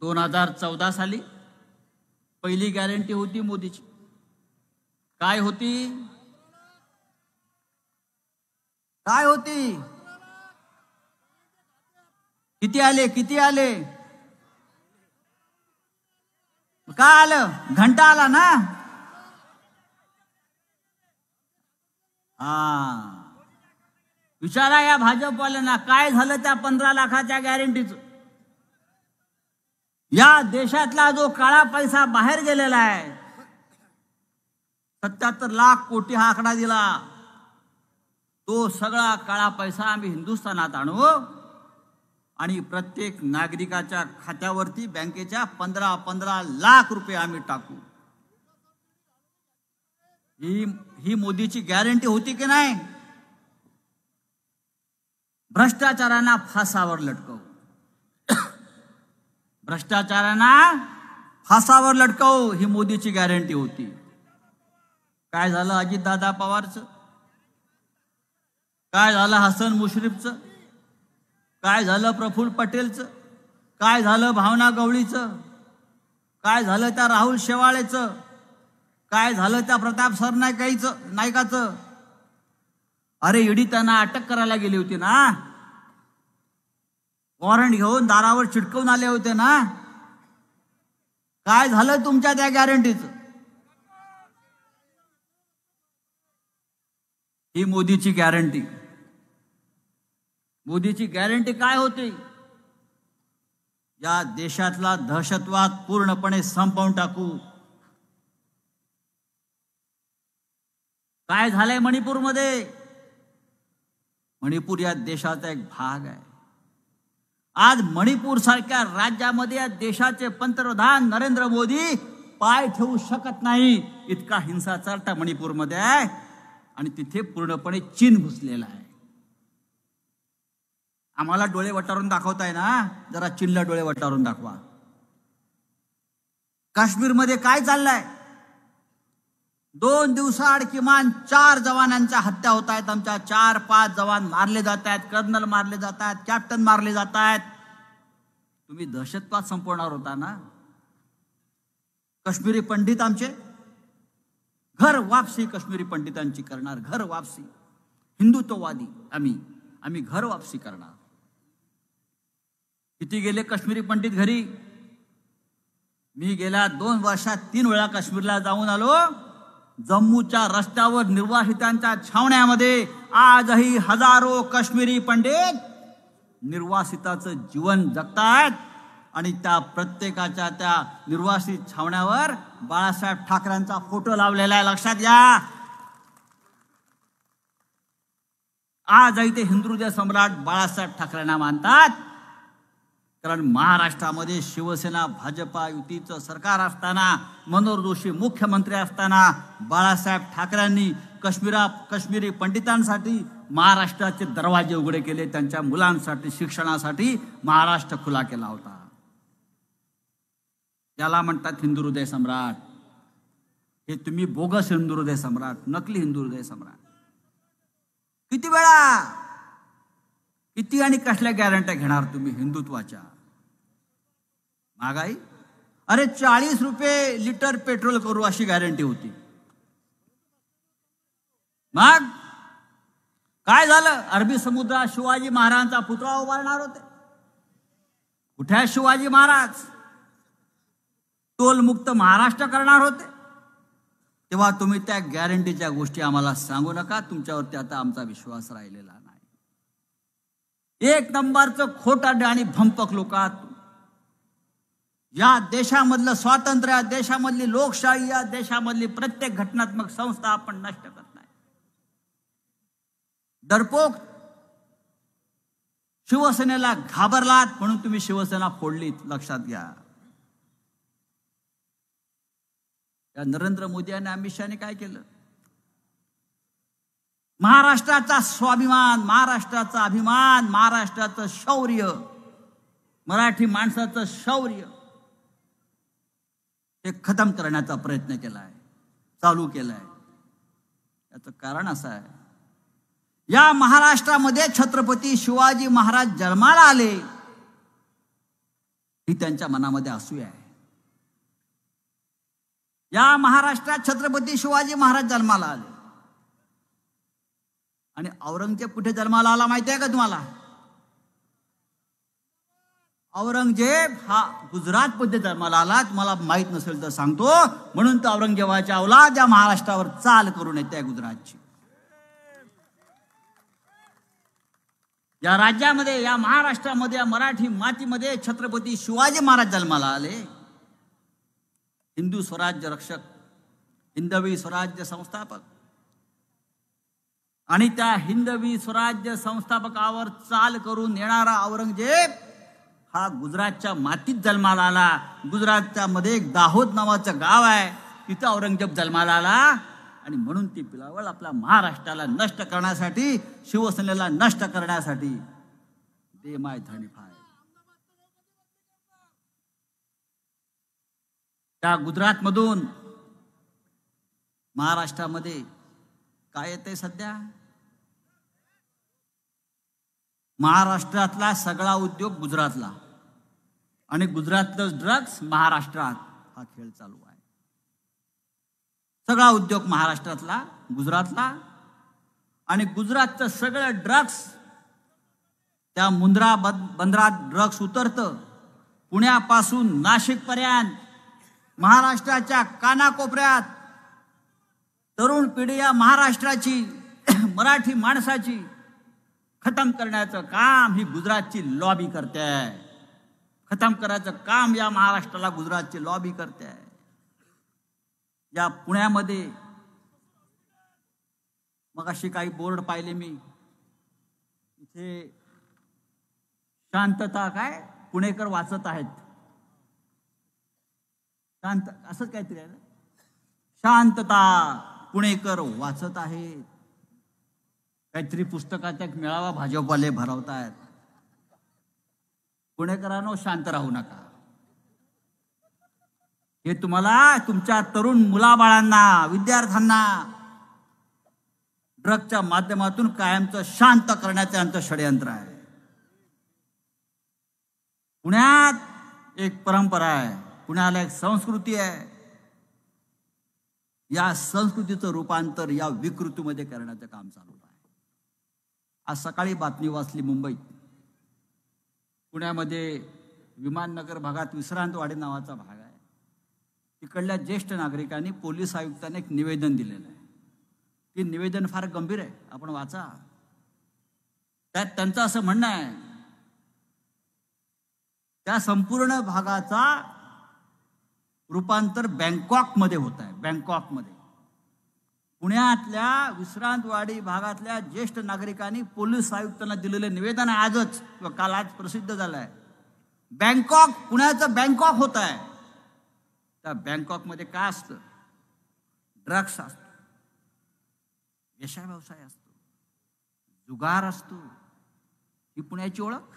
2014 साली पहिली गॅरंटी होती मोदीची. काय होती? काय होती? किती आले? किती आले? काय आलं? घंटा आला ना. विचारा या भाजपवाल्यांना काय झालं त्या 15 लाखाच्या गॅरंटीचं. या देशातला जो काळा पैसा बाहेर गेलेला आहे, 77 लाख कोटी हा आकडा दिला, तो सगळा काळा पैसा आम्ही हिंदुस्थानात आणू आणि प्रत्येक नागरिकाच्या खात्यावरती बँकेच्या 15 लाख रुपये आम्ही टाकू. ही मोदीची गॅरंटी होती की नाही? भ्रष्टाचारांना फासावर लटकवू, भ्रष्टाचारांना फासावर लटकवू, ही मोदीची गॅरंटी होती. काय झालं अजितदादा पवारचं? काय झालं हसन मुश्रीफचं? काय झालं प्रफुल्ल पटेलचं? काय झालं भावना गवळीचं? काय झालं त्या राहुल शेवाळेचं? काय झालं त्या प्रताप सरनाईकाचं? अरे ईडी त्यांना अटक करायला गेली होती ना, वॉरंट घेऊन दारावर चिटकवून आले होते ना. काय झालं तुमच्या त्या गॅरंटीचं? ही मोदीची गॅरंटी. मोदीची गॅरंटी काय होती? या देशातला दहशतवाद पूर्णपणे संपवून टाकू. काय झालंय मणिपूरमध्ये? मणिपूर या देशाचा एक भाग आहे. आज मणिपूर सारख्या राज्यामध्ये या देशाचे पंतप्रधान नरेंद्र मोदी पाय ठेवू शकत नाही. इतका हिंसाचार त्या मणिपूरमध्ये आहे आणि तिथे पूर्णपणे चीन घुसलेला आहे. आम्हाला डोळे वटारून दाखवताय ना, जरा चीनला डोळे वटारून दाखवा. काश्मीरमध्ये काय चाललंय? 2 दिवसाआड किमान 4 जवानांच्या हत्या होत आहेत. आमच्या 4-5 जवान मारले जात आहेत, कर्नल मारले जात आहेत, कॅप्टन मारले जात आहेत. तुम्ही दहशतवाद संपवणार होता ना. काश्मीरी पंडित आमचे घर वापसी काश्मीरी पंडितांची करणार. घर वापसी. हिंदुत्ववादी आम्ही घर वापसी करणार. किती गेले काश्मीरी पंडित घरी? मी गेल्या 2 वर्षात 3 वेळा काश्मीरला जाऊन आलो. जम्मूच्या रस्त्यावर निर्वासितांच्या छावण्यामध्ये आजही हजारो काश्मीरी पंडित निर्वासिताचं जीवन जगतायत आणि त्या प्रत्येकाच्या त्या निर्वासित छावण्यावर बाळासाहेब ठाकरेंचा फोटो लावलेला आहे. लक्षात घ्या. आजही ते हिंदुहृदय सम्राट बाळासाहेब ठाकरेंना मानतात. कारण महाराष्ट्रामध्ये शिवसेना भाजपा युतीचं सरकार असताना, मनोहर जोशी मुख्यमंत्री असताना बाळासाहेब ठाकरेंनी काश्मीरी पंडितांसाठी महाराष्ट्राचे दरवाजे उघडे केले. त्यांच्या मुलांसाठी शिक्षणासाठी महाराष्ट्र खुला केला होता. याला म्हणतात हिंदुहृदय सम्राट. हे तुम्ही बोगस हिंदुहृदय सम्राट, नकली हिंदुहृदय सम्राट. किती वेळा, किती आणि कसल्या गॅरंट्या घेणार तुम्ही हिंदुत्वाच्या? महागाई, अरे 40 रुपये लिटर पेट्रोल करू अशी गॅरंटी होती. मग काय झालं? अरबी समुद्रात शिवाजी महाराजांचा पुतळा उभारणार होते. कुठे आहे शिवाजी महाराज? टोलमुक्त महाराष्ट्र करणार होते. तेव्हा तुम्ही त्या गॅरंटीच्या गोष्टी आम्हाला सांगू नका. तुमच्यावरती आता आमचा विश्वास राहिलेला नाही. 1 नंबरचं खोटारडे आणि भंपक लोक आहात. या देशामधलं स्वातंत्र्य, या देशामधली लोकशाही, या देशामधली प्रत्येक घटनात्मक संस्था आपण नष्ट करत नाही. डरपोक शिवसेनेला घाबरलात म्हणून तुम्ही शिवसेना फोडलीत. लक्षात घ्या. या नरेंद्र मोदी आणि अमित शहाने काय केलं? महाराष्ट्राचा स्वाभिमान, महाराष्ट्राचा अभिमान, महाराष्ट्राचं शौर्य मराठी माणसाचं शौर्य हे खतम करण्याचा प्रयत्न केलाय, चालू केलाय. याचं कारण असं आहे, या महाराष्ट्रामध्ये छत्रपती शिवाजी महाराज जन्माला आले ही त्यांच्या मनामध्ये असूया आहे. या महाराष्ट्रात छत्रपती शिवाजी महाराज जन्माला आले. आणि औरंगजेब कुठे जन्माला आला माहिती आहे का तुम्हाला? औरंगजेब हा गुजरात मध्ये जन्माला आला. तुम्हाला माहित नसेल तर सांगतो. म्हणून तर औरंगजेबाच्या औलाद या महाराष्ट्रावर चाल करून येते गुजरातची. या राज्यामध्ये, या महाराष्ट्रामध्ये, या मराठी मातीमध्ये छत्रपती शिवाजी महाराज जन्माला आले. हिंदू स्वराज्य रक्षक, हिंदवी स्वराज्य संस्थापक. आणि त्या हिंदवी स्वराज्य संस्थापकावर चाल करून येणारा औरंगजेब हा गुजरातच्या मातीत जन्माला आला. गुजरातच्या मध्ये एक दाहोद नावाचं गाव आहे, तिथं औरंगजेब जन्माला आला. आणि म्हणून ती पिलावळ आपल्या महाराष्ट्राला नष्ट करण्यासाठी, शिवसेनेला नष्ट करण्यासाठी दे माय धनी फाय. त्या गुजरात मधून महाराष्ट्रामध्ये काय येते सध्या? महाराष्ट्रातला सगळा उद्योग गुजरातला आणि गुजरातलं ड्रग्स महाराष्ट्रात, हा खेळ चालू आहे. सगळा उद्योग महाराष्ट्रातला, गुजरातला, आणि गुजरातचं सगळं ड्रग्स त्या मुंद्रा बंदरात ड्रग्स उतरतं. पुण्यापासून नाशिक पर्यंत महाराष्ट्राच्या कानाकोपऱ्यात तरुण पिढी या महाराष्ट्राची, मराठी माणसाची खतम करण्याचं काम ही गुजरातची लॉबी करते आहे. खतम करायचं काम या महाराष्ट्राला गुजरातची लॉबी करते आहे. या पुण्यामध्ये मग अशी काही बोर्ड पाहिले मी, इथे शांतता, काय पुणेकर वाचत आहेत, शांत असंच काहीतरी आहे ना, शांतता पुणेकर वाचत आहेत. काहीतरी पुस्तकाचा एक मेळावा भाजपवाले भरवतायत. पुणेकरांनो, शांत राहू नका. हे तुम्हाला, तुमच्या तरुण मुलाबाळांना, विद्यार्थ्यांना ड्रगच्या माध्यमातून कायमचं शांत करण्याचं यांचं षडयंत्र आहे. पुण्यात एक परंपरा आहे, पुण्याला एक संस्कृती आहे. या संस्कृतीचं रूपांतर या विकृतीमध्ये करण्याचं काम चालू आहे. आज सकाळी बातमी वाचली, मुंबईत पुण्यामध्ये विमाननगर भागात विश्रांतवाडी नावाचा भाग आहे. तिकडल्या ज्येष्ठ नागरिकांनी पोलीस आयुक्तांना एक निवेदन दिलेलं आहे. ते निवेदन फार गंभीर आहे, आपण वाचा. त्यात त्यांचं असं म्हणणं आहे, त्या संपूर्ण भागाचा रूपांतर बँकॉकमध्ये होत आहे. बँकॉकमध्ये पुण्यातल्या विश्रांतवाडी भागातल्या ज्येष्ठ नागरिकांनी पोलीस आयुक्तांना दिलेलं निवेदन आहे, आजच किंवा काल आज प्रसिद्ध झालं आहे. बँकॉक, पुण्याचं बँकॉक होत आहे. त्या बँकॉकमध्ये काय असतं? ड्रग्स असतो, वेश्या व्यवसाय असतो, जुगार असतो. ही पुण्याची ओळख.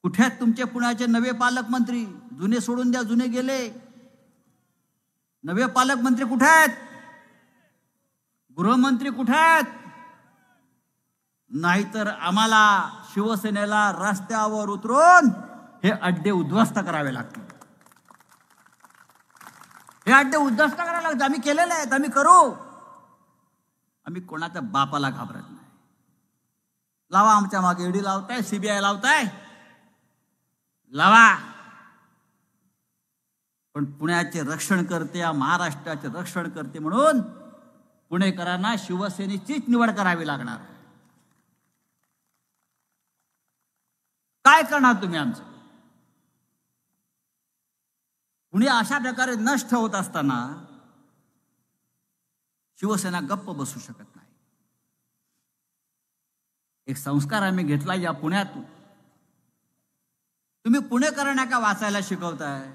कुठे आहेत तुमचे पुण्याचे नवे पालकमंत्री? जुने सोडून द्या, जुने गेले. नवे पालकमंत्री कुठे आहेत? गृहमंत्री कुठे आहेत? नाहीतर आम्हाला शिवसेनेला रस्त्यावर उतरून हे अड्डे उद्ध्वस्त करावे लागतील. हे अड्डे उद्ध्वस्त करावे लागतात. आम्ही केलेले आहेत, आम्ही करू. आम्ही कोणाच्या बापाला घाबरत नाही. लावा, आमच्या मागे ईडी लावताय, सीबीआय लावताय, लावा. पण पुण्याचे रक्षण करते, या महाराष्ट्राचे रक्षण करते म्हणून पुणेकरांना शिवसेनेचीच निवड करावी लागणार. काय करणार तुम्ही आमचं? पुणे अशा प्रकारे नष्ट होत असताना शिवसेना गप्प बसू शकत नाही. एक संस्कार आम्ही घेतला या पुण्यातून. तुम्ही पुणेकरांना का वाचायला शिकवताय?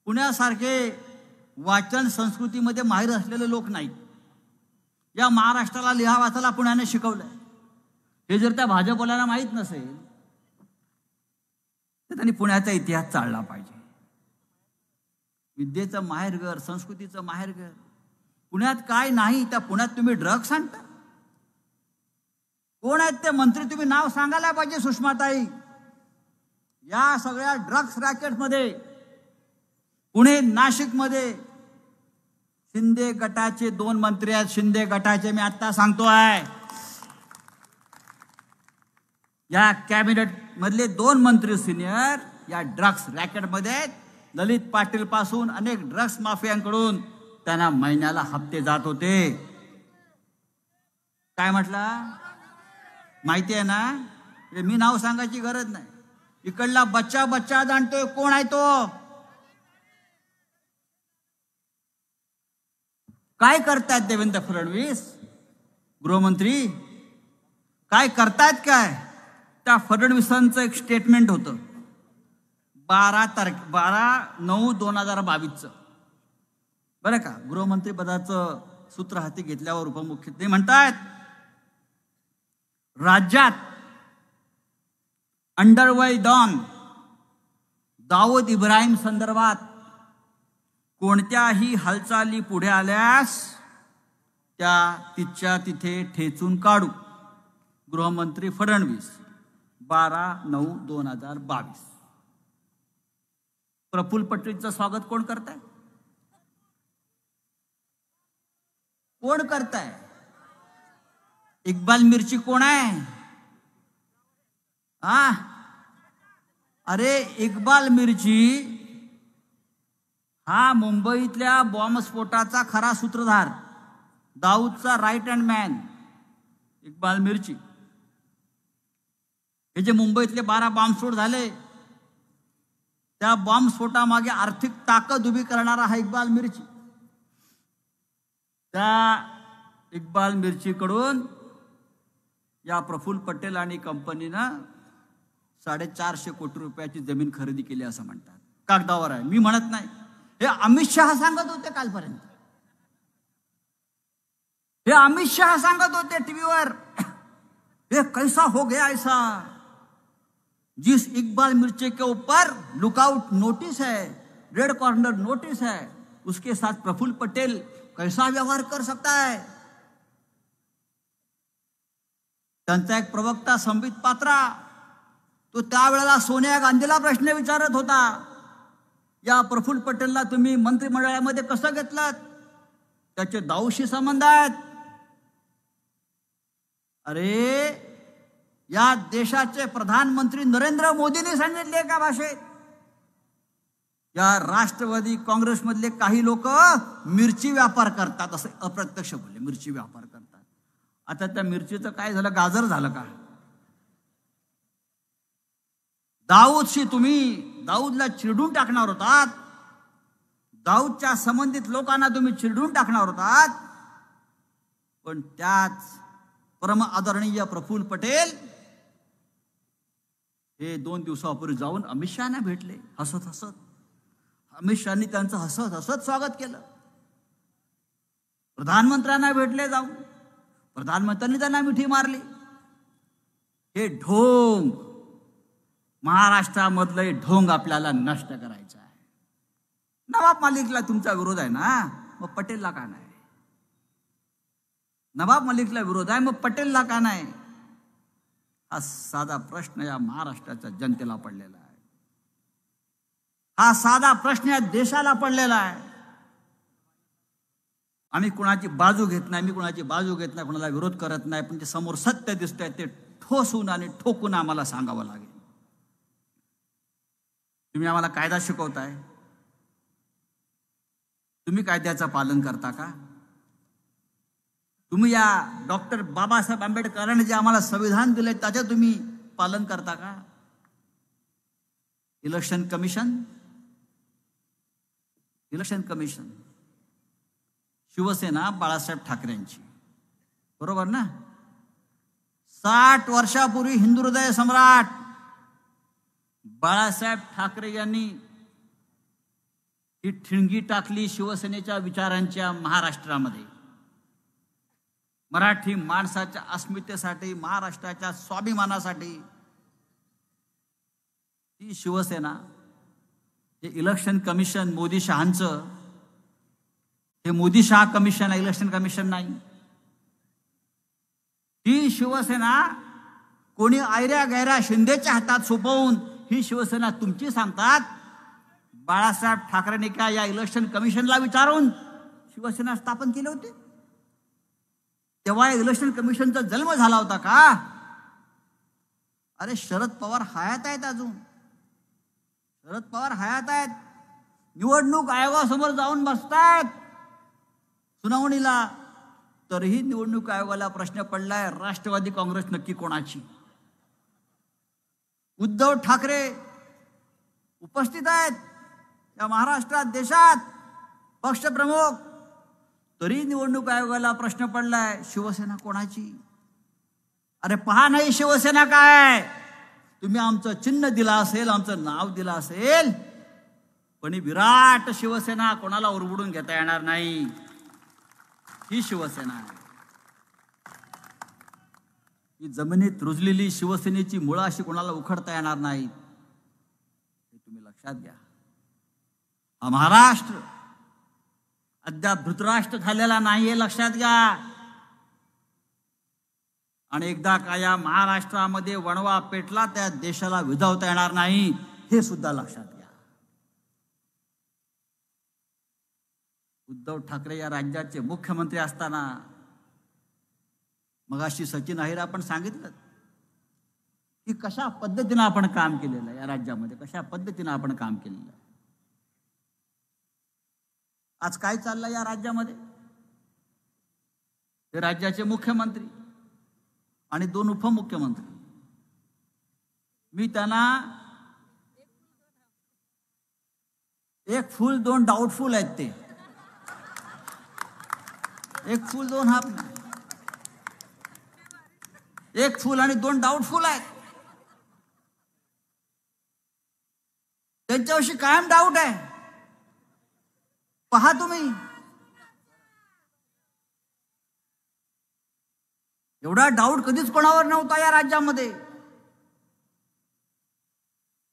पुण्यासारखे वाचन संस्कृतीमध्ये माहीर असलेले लोक नाहीत. या महाराष्ट्राला लिहा वाचायला पुण्याने शिकवलंय. हे जर त्या भाजपवाल्यांना माहीत नसेल तर त्यांनी पुण्याचा इतिहास चालला पाहिजे. विद्येचं माहेरघर, संस्कृतीचं माहेरघर. पुण्यात काय नाही, त्या पुण्यात तुम्ही ड्रग्स आणता. कोण आहेत ते मंत्री, तुम्ही नाव सांगायला पाहिजे सुषमाताई. या सगळ्या ड्रग्स रॅकेटमध्ये पुणे नाशिकमध्ये शिंदे गटाचे 2 मंत्री आहेत. शिंदे गटाचे मी आता सांगतोय, या कॅबिनेट मधले 2 मंत्री सिनियर या ड्रग्स रॅकेटमध्ये आहेत. ललित पाटील पासून अनेक ड्रग्स माफियांकडून त्यांना महिन्याला हप्ते जात होते. काय म्हटलं माहिती आहे ना, मी नाव सांगायची गरज नाही. इकडला बच्चा जाणतोय कोण आहे तो. काय करतायत देवेंद्र फडणवीस गृहमंत्री, काय करतायत काय. त्या फडणवीसांचं एक स्टेटमेंट होतं 12/9/2022 बरं का. गृहमंत्री पदाचं सूत्र हाती घेतल्यावर उपमुख्यमंत्री म्हणतायत, राज्यात अंडरवर्ल्ड डॉन दाऊद इब्राहिम संदर्भात कोणत्याही हालचाली पुढे आल्यास त्या तिच्या तिथे ठेचून काढू. गृहमंत्री फडणवीस 12/9/2022. प्रफुल्ल पटेलचं स्वागत कोण करताय, कोण करताय. इक्बाल मिर्ची कोण आहे. अरे इक्बाल मिर्ची हा मुंबईतल्या बॉम्बस्फोटाचा खरा सूत्रधार, दाऊदचा राईट हँड मॅन इक्बाल मिर्ची. हे जे मुंबईतले 12 बॉम्बस्फोट झाले, त्या बॉम्बस्फोटामागे आर्थिक ताकद उभी करणारा हा इक्बाल मिर्ची. त्या इक्बाल मिर्चीकडून या प्रफुल्ल पटेल आणि कंपनीनं 450 कोटी रुपयाची जमीन खरेदी केली असं म्हणतात. कागदावर आहे, मी म्हणत नाही. हे अमित शहा सांगत होते कालपर्यंत. हे अमित शहा सांगत होते टीव्हीवर. ये कैसा हो गया ऐसा, जिस इकबाल मिर्ची के ऊपर लुकआउट नोटिस है, रेड कॉर्नर नोटिस है, उसके साथ प्रफुल्ल पटेल कैसा व्यवहार कर सकता है. त्यांचा एक प्रवक्ता संबित पात्रा तो त्यावेळेला सोनिया गांधीला प्रश्न विचारत होता, या प्रफुल्ल पटेलला तुम्ही मंत्रिमंडळामध्ये कसं घेतलात, त्याचे दाऊदशी संबंध आहेत. अरे या देशाचे प्रधानमंत्री नरेंद्र मोदींनी सांगितले का भाषेत, या राष्ट्रवादी काँग्रेसमधले काही लोक मिरची व्यापार करतात असं अप्रत्यक्ष बोलले, मिरची व्यापार करतात. आता त्या मिरचीचं काय झालं, गाजर झालं का. दाऊदशी तुम्ही दाऊदला चिरडून टाकणार होतात, दाऊदच्या संबंधित लोकांना तुम्ही चिरडून टाकणार होतात, पण त्याच परम आदरणीय प्रफुल्ल पटेल हे 2 दिवसापूर्वी जाऊन अमित शहाना भेटले हसत हसत. अमित शहानी त्यांचं हसत हसत स्वागत केलं. प्रधानमंत्र्यांना भेटले जाऊन, प्रधानमंत्र्यांनी त्यांना मिठी मारली. हे ढोंग, महाराष्ट्रामधलं हे ढोंग आपल्याला नष्ट करायचं आहे. नवाब मलिकला तुमचा विरोध आहे ना, मग पटेलला का नाही. नवाब मलिकला विरोध आहे, मग पटेलला का नाही. हा साधा प्रश्न या महाराष्ट्राच्या जनतेला पडलेला आहे. हा साधा प्रश्न या देशाला पडलेला आहे. आम्ही कुणाची बाजू घेत नाही, मी कुणाची बाजू घेत नाही, कुणाला विरोध करत नाही, पण जे समोर सत्य दिसतंय ते ठोसून आणि ठोकून आम्हाला सांगावं लागेल. तुम्ही आम्हाला कायदा शिकवताय, तुम्ही कायद्याचं पालन करता का. तुम्ही या डॉक्टर बाबासाहेब आंबेडकरांनी जे आम्हाला संविधान दिले त्याचं तुम्ही पालन करता का. इलेक्शन कमिशन शिवसेना बाळासाहेब ठाकरेंची, बरोबर ना. 60 वर्षापूर्वी हिंदू हृदय सम्राट बाळासाहेब ठाकरे यांनी ही ठिणगी टाकली शिवसेनेच्या विचारांच्या महाराष्ट्रामध्ये. मराठी माणसाच्या अस्मितेसाठी, महाराष्ट्राच्या स्वाभिमानासाठी ती शिवसेना, हे इलेक्शन कमिशन मोदी शहांचं, हे Modi Shah commission election commission नाही. ही शिवसेना कोणी आयऱ्या गैऱ्या शिंदेच्या हातात सोपवून ही शिवसेना तुमची सांगतात. बाळासाहेब ठाकरेंनी काय या इलेक्शन कमिशनला विचारून शिवसेना स्थापन केली होती? तेव्हा इलेक्शन कमिशनचा जन्म झाला होता का? अरे शरद पवार हयात आहेत, अजून शरद पवार हयात आहेत. निवडणूक आयोगासमोर जाऊन बसतायत सुनावणीला. तरीही निवडणूक आयोगाला प्रश्न पडलाय, राष्ट्रवादी काँग्रेस नक्की कोणाची? उद्धव ठाकरे उपस्थित आहेत या महाराष्ट्रात, देशात पक्षप्रमुख. तरी निवडणूक आयोगाला प्रश्न पडलाय, शिवसेना कोणाची? अरे पहा नाही शिवसेना काय. तुम्ही आमचं चिन्ह दिलं असेल, आमचं नाव दिलं असेल, पण ही विराट शिवसेना कोणाला उरबडून घेता येणार नाही. ही शिवसेना आहे. ही जमिनीत रुजलेली शिवसेनेची मुळं अशी कोणाला उखडता येणार नाहीत. हे तुम्ही लक्षात घ्या. हा महाराष्ट्र अद्याप धृतराष्ट्र झालेला नाहीये, लक्षात घ्या. आणि एकदा का या महाराष्ट्रामध्ये वणवा पेटला, त्या देशाला विझवता येणार नाही, हे सुद्धा लक्षात घ्या. उद्धव ठाकरे या राज्याचे मुख्यमंत्री असताना मगाशी सचिन अहिर आपण सांगितलं की कशा पद्धतीनं आपण काम केलेलं आहे या राज्यामध्ये, कशा पद्धतीनं आपण काम केलेलं आहे. आज काय चाललंय या राज्यामध्ये? हे राज्याचे मुख्यमंत्री आणि 2 उपमुख्यमंत्री, मी त्यांना एक फुल 2 डाऊटफुल आहेत. ते एक फुल 2 हाफ नाही, एक फुल आणि 2 डाऊटफुल आहेत. त्यांच्याविषयी कायम डाऊट आहे. पहा तुम्ही, एवढा डाऊट कधीच कोणावर नव्हता या राज्यामध्ये.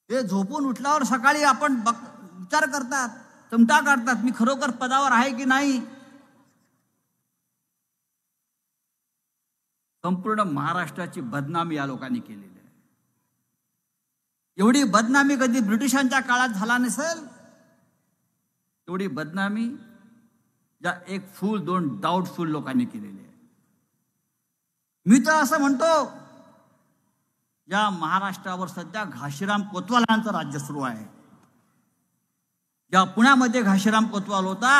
ते झोपून उठल्यावर सकाळी आपण विचार करतात, तमटा काढतात, मी खरोखर पदावर आहे की नाही. संपूर्ण महाराष्ट्राची बदनामी या लोकांनी केलेली आहे. एवढी बदनामी कधी ब्रिटिशांच्या काळात झाला नसेल, एवढी बदनामी या एक फुल 2 डाऊटफुल लोकांनी केलेली आहे. मी तर असं म्हणतो, या महाराष्ट्रावर सध्या घाशीराम कोतवालांचं राज्य सुरू आहे. ज्या पुण्यामध्ये घाशीराम कोतवाल होता,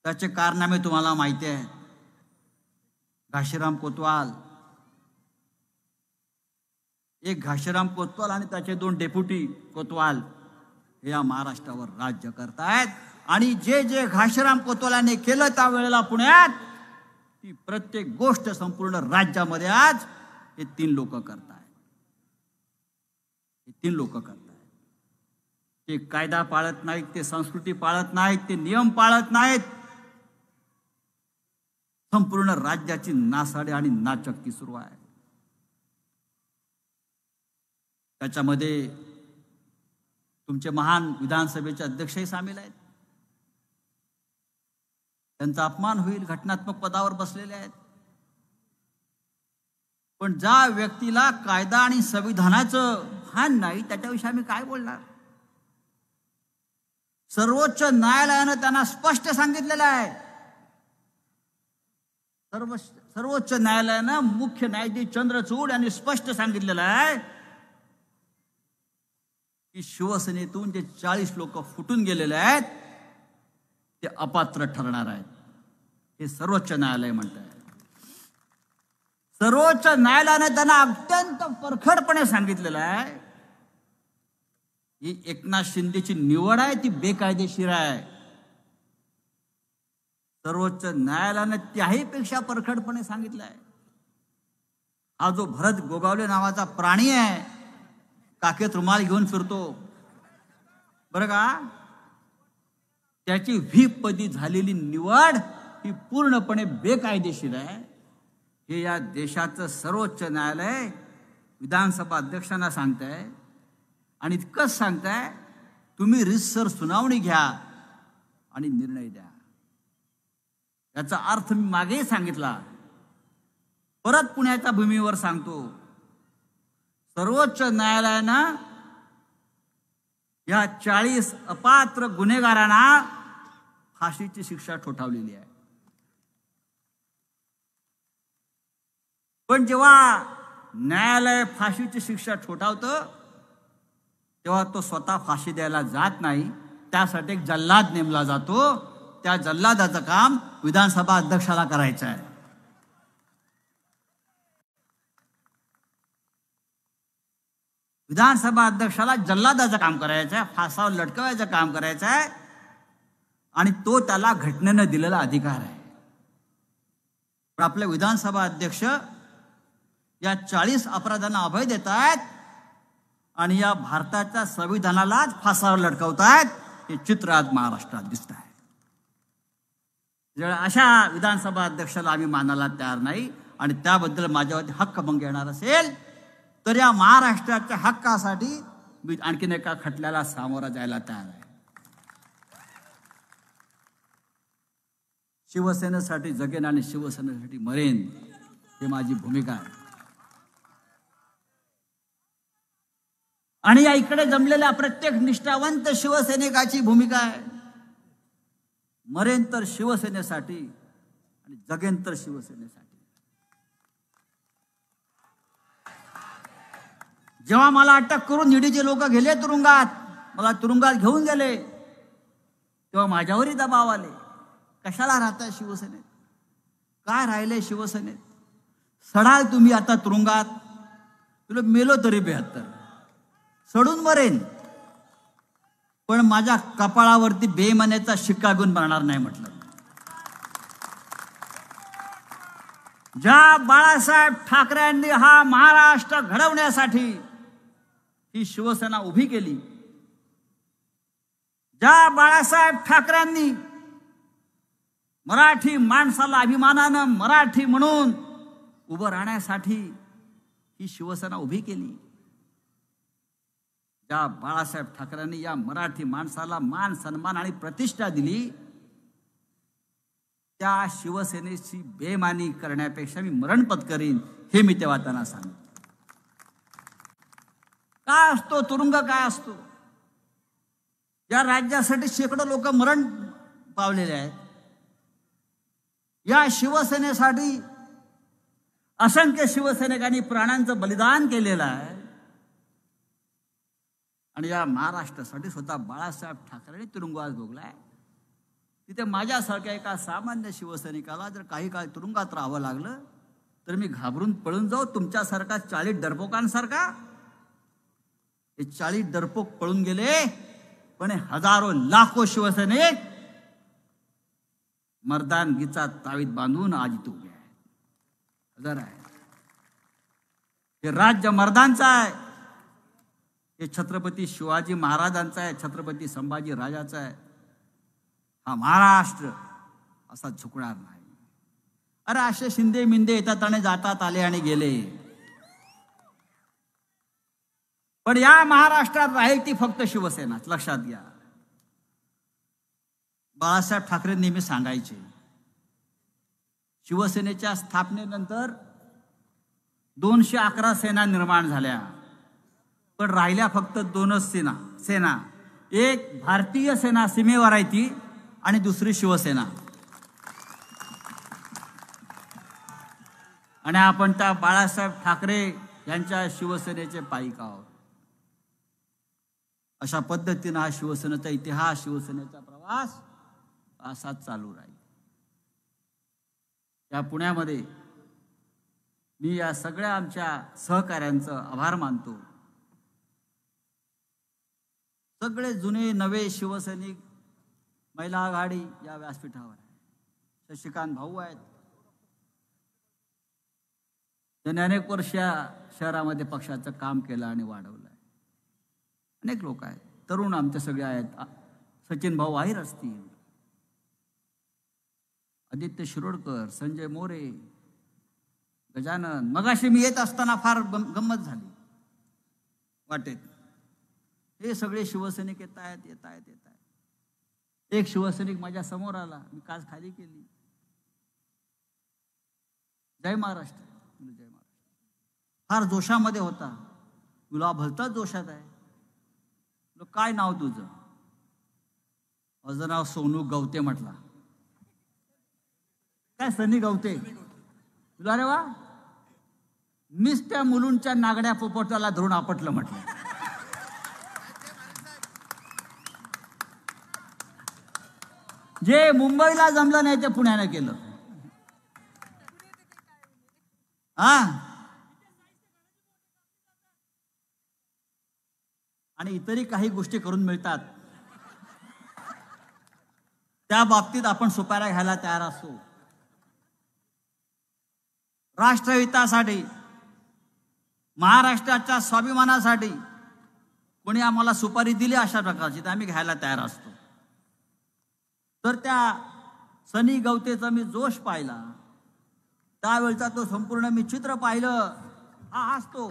त्याचे कारनामे तुम्हाला माहिती आहेत. घाशीराम कोतवाल, एक घाशीराम कोतवाल आणि त्याचे 2 डेप्युटी कोतवाल हे या महाराष्ट्रावर राज्य करतायत. आणि जे जे घाशीराम कोतवालाने केलं त्यावेळेला पुण्यात, ती प्रत्येक गोष्ट संपूर्ण राज्यामध्ये आज हे 3 लोक करतायत. हे 3 लोक करतायत. ते कायदा पाळत नाहीत, ते संस्कृती पाळत नाहीत, ते नियम पाळत नाहीत. संपूर्ण राज्याची नासाडी आणि नाचक्की सुरू आहे. त्याच्यामध्ये तुमचे महान विधानसभेचे अध्यक्षही सामील आहेत. त्यांचा अपमान होईल, घटनात्मक पदावर बसलेले आहेत. पण ज्या व्यक्तीला कायदा आणि संविधानाचं भान नाही, त्याच्याविषयी आम्ही काय बोलणार? सर्वोच्च न्यायालयानं त्यांना स्पष्ट सांगितलेलं आहे. सर्वोच्च न्यायालयानं मुख्य न्यायाधीश चंद्रचूड यांनी स्पष्ट सांगितलेलं आहे की शिवसेनेतून जे 40 लोक फुटून गेलेले आहेत ते अपात्र ठरणार आहेत. हे सर्वोच्च न्यायालय म्हणत आहे. सर्वोच्च न्यायालयाने त्यांना अत्यंत परखडपणे सांगितलेलं आहे ही एकनाथ शिंदेची निवड आहे ती बेकायदेशीर आहे. सर्वोच्च न्यायालयाने त्याहीपेक्षा परखडपणे सांगितलं आहे हा जो भरत गोगावले नावाचा प्राणी आहे, काखेत रुमाल घेऊन फिरतो बरं का, त्याची व्हीप पदी झालेली निवड ही पूर्णपणे बेकायदेशीर आहे. हे या देशाचं सर्वोच्च न्यायालय विधानसभा अध्यक्षांना सांगताय आणि इतकंच सांगताय, तुम्ही रीतसर सुनावणी घ्या आणि निर्णय द्या. याचा अर्थ मी मागेही सांगितला, परत पुण्याच्या भूमीवर सांगतो, सर्वोच्च न्यायालयानं या 40 अपात्र गुन्हेगारांना फाशीची शिक्षा ठोठावलेली आहे. पण जेव्हा न्यायालय फाशीची शिक्षा ठोठावतं तेव्हा तो स्वतः फाशी द्यायला जात नाही, त्यासाठी एक जल्लाद नेमला जातो. त्या जल्लादाचं काम विधानसभा अध्यक्षाला करायचं आहे. विधानसभा अध्यक्षाला जल्लादाचं काम करायचं आहे, फासावर लटकवायचं काम करायचं आहे, आणि तो त्याला घटनेनं दिलेला अधिकार आहे. पण आपले विधानसभा अध्यक्ष या 40 अपराधांना अभय देत आहेत आणि या भारताच्या संविधानालाच फासावर लटकवतायत. हे चित्र आज महाराष्ट्रात दिसत आहे. अशा विधानसभा अध्यक्षाला आम्ही मानायला तयार नाही, आणि त्याबद्दल माझ्यावरती हक्कभंग येणार असेल तर या महाराष्ट्राच्या हक्कासाठी मी आणखीन एका खटल्याला सामोरा जायला तयार आहे. शिवसेनेसाठी जगेन आणि शिवसेनेसाठी मरेन, ही माझी भूमिका आहे. आणि या इकडे जमलेल्या प्रत्येक निष्ठावंत शिवसैनिकाची भूमिका आहे, मरेन तर शिवसेनेसाठी आणि जगेन तर शिवसेनेसाठी. जेव्हा मला अटक करून ईडीचे लोक गेले तुरुंगात, मला तुरुंगात घेऊन गेले, तेव्हा माझ्यावरही दबाव आले. कशाला राहताय शिवसेनेत, काय राहिले शिवसेनेत, सडाल तुम्ही आता तुरुंगात, तुला मेलो तरी 72 सडून मरेन, पण माझ्या कपाळावरती बेईमानीचा शिक्का घेऊन मरणार नाही म्हटलं. ज्या बाळासाहेब ठाकरेंनी हा महाराष्ट्र घडवण्यासाठी ही शिवसेना उभी केली, ज्या बाळासाहेब ठाकरेंनी मराठी माणसाला अभिमानानं मराठी म्हणून उभं राहण्यासाठी ही शिवसेना उभी केली, ज्या बाळासाहेब ठाकरेंनी या मराठी माणसाला मान सन्मान आणि प्रतिष्ठा दिली, त्या शिवसेनेची बेमानी करण्यापेक्षा मी मरण पत्करीन, हे मी तेव्हा त्यांना सांगितलं. काय असतो तुरुंग, काय असतो? या राज्यासाठी शेकडो लोक मरण पावलेले आहेत. या शिवसेनेसाठी असंख्य शिवसैनिकांनी प्राणांचं बलिदान केलेलं आहे, आणि या महाराष्ट्रासाठी स्वतः बाळासाहेब ठाकरेंनी तुरुंगवास भोगलाय. तिथे माझ्यासारख्या एका सामान्य शिवसैनिकाला जर काही काळ तुरुंगात राहावं लागलं तर मी घाबरून पळून जाऊ तुमच्यासारखा 40 डरपोकांसारखा? हे 40 डरपोक पळून गेले, पण हजारो लाखो शिवसैनिक मर्दानगीचा तावीत बांधून आज इथे उभे आहेत. हजार आहे. हे राज्य मर्दांचं आहे, हे छत्रपती शिवाजी महाराजांचा आहे, छत्रपती संभाजी राजाचा आहे. हा महाराष्ट्र असा झुकणार नाही. अरे असे शिंदे मिंदे येतात आणि जातात, आले आणि गेले, पण या महाराष्ट्रात राहील ती फक्त शिवसेनाच. लक्षात घ्या. बाळासाहेब ठाकरे नेहमी सांगायचे, शिवसेनेच्या स्थापनेनंतर 211 सेना निर्माण झाल्या, पण राहिल्या फक्त 2च सेना. एक भारतीय सेना सीमेवर आहे ती, आणि दुसरी शिवसेना. आणि आपण त्या बाळासाहेब ठाकरे यांच्या शिवसेनेचे पाईक आहोत. अशा पद्धतीनं हा शिवसेनेचा इतिहास, शिवसेनेचा प्रवास असाच चालू राहील. या पुण्यामध्ये मी या सगळ्या आमच्या सहकाऱ्यांचं आभार मानतो. सगळे जुने नवे शिवसैनिक महिला आघाडी या व्यासपीठावर आहे. शशिकांत भाऊ आहेत, त्यांनी अनेक वर्ष शहरामध्ये पक्षाचं काम केलं आणि वाढवलं आहे. अनेक लोक आहेत, तरुण आमचे सगळे आहेत. सचिन भाऊ आहिर असतील, आदित्य शिरोडकर, संजय मोरे, गजानन, मगाशी मी येत असताना फार गंमत झाली वाटेत. हे सगळे शिवसैनिक येत आहेत. एक शिवसैनिक माझ्या समोर आला. मी काच खाली केली. जय महाराष्ट्र, जय महाराष्ट्र. फार जोशामध्ये होता. तुला भलताच जोशात आहे. काय नाव तुझं? माझं नाव सोनू गवते म्हटला. काय सनी गवते? तुला रे वा, मीच त्या मुलूंच्या नागड्या पोपटाला धरून आपटलं म्हटलं. जे मुंबईला जमलं नाही ते पुण्याने केलं. हा, आणि इतरही काही गोष्टी करून मिळतात. त्या बाबतीत आपण सुपाऱ्या घ्यायला तयार असतो. राष्ट्रहितासाठी, महाराष्ट्राच्या स्वाभिमानासाठी कोणी आम्हाला सुपारी दिली अशा प्रकारची, तर आम्ही घ्यायला तयार असतो. तर त्या सनी गवतेचा मी जोश पाहिला. त्यावेळचा तो संपूर्ण मी चित्र पाहिलं. हा असतो.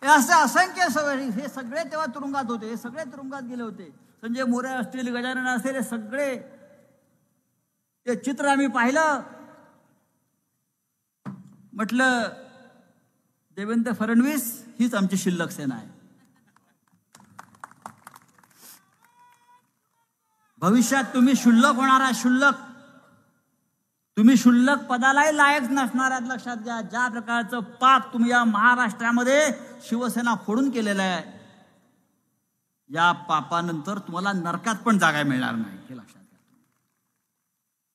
हे असे असंख्य हे सगळे तेव्हा तुरुंगात होते. हे सगळे तुरुंगात गेले होते. संजय मोरे असतील, गजानन असतील, हे सगळे ते चित्र आम्ही पाहिलं. म्हटलं देवेंद्र फडणवीस हीच आमची शिल्लक सेना आहे. भविष्यात तुम्ही क्षुल्लक होणारा, तुम्ही क्षुल्लक पदालाही लायक नसणाऱ्यात लक्षात घ्या. ज्या प्रकारचं पाप तुम्ही या महाराष्ट्रामध्ये शिवसेना फोडून केलेलं आहे, या पापानंतर तुम्हाला नरकात पण जागा मिळणार नाही, हे लक्षात घ्या.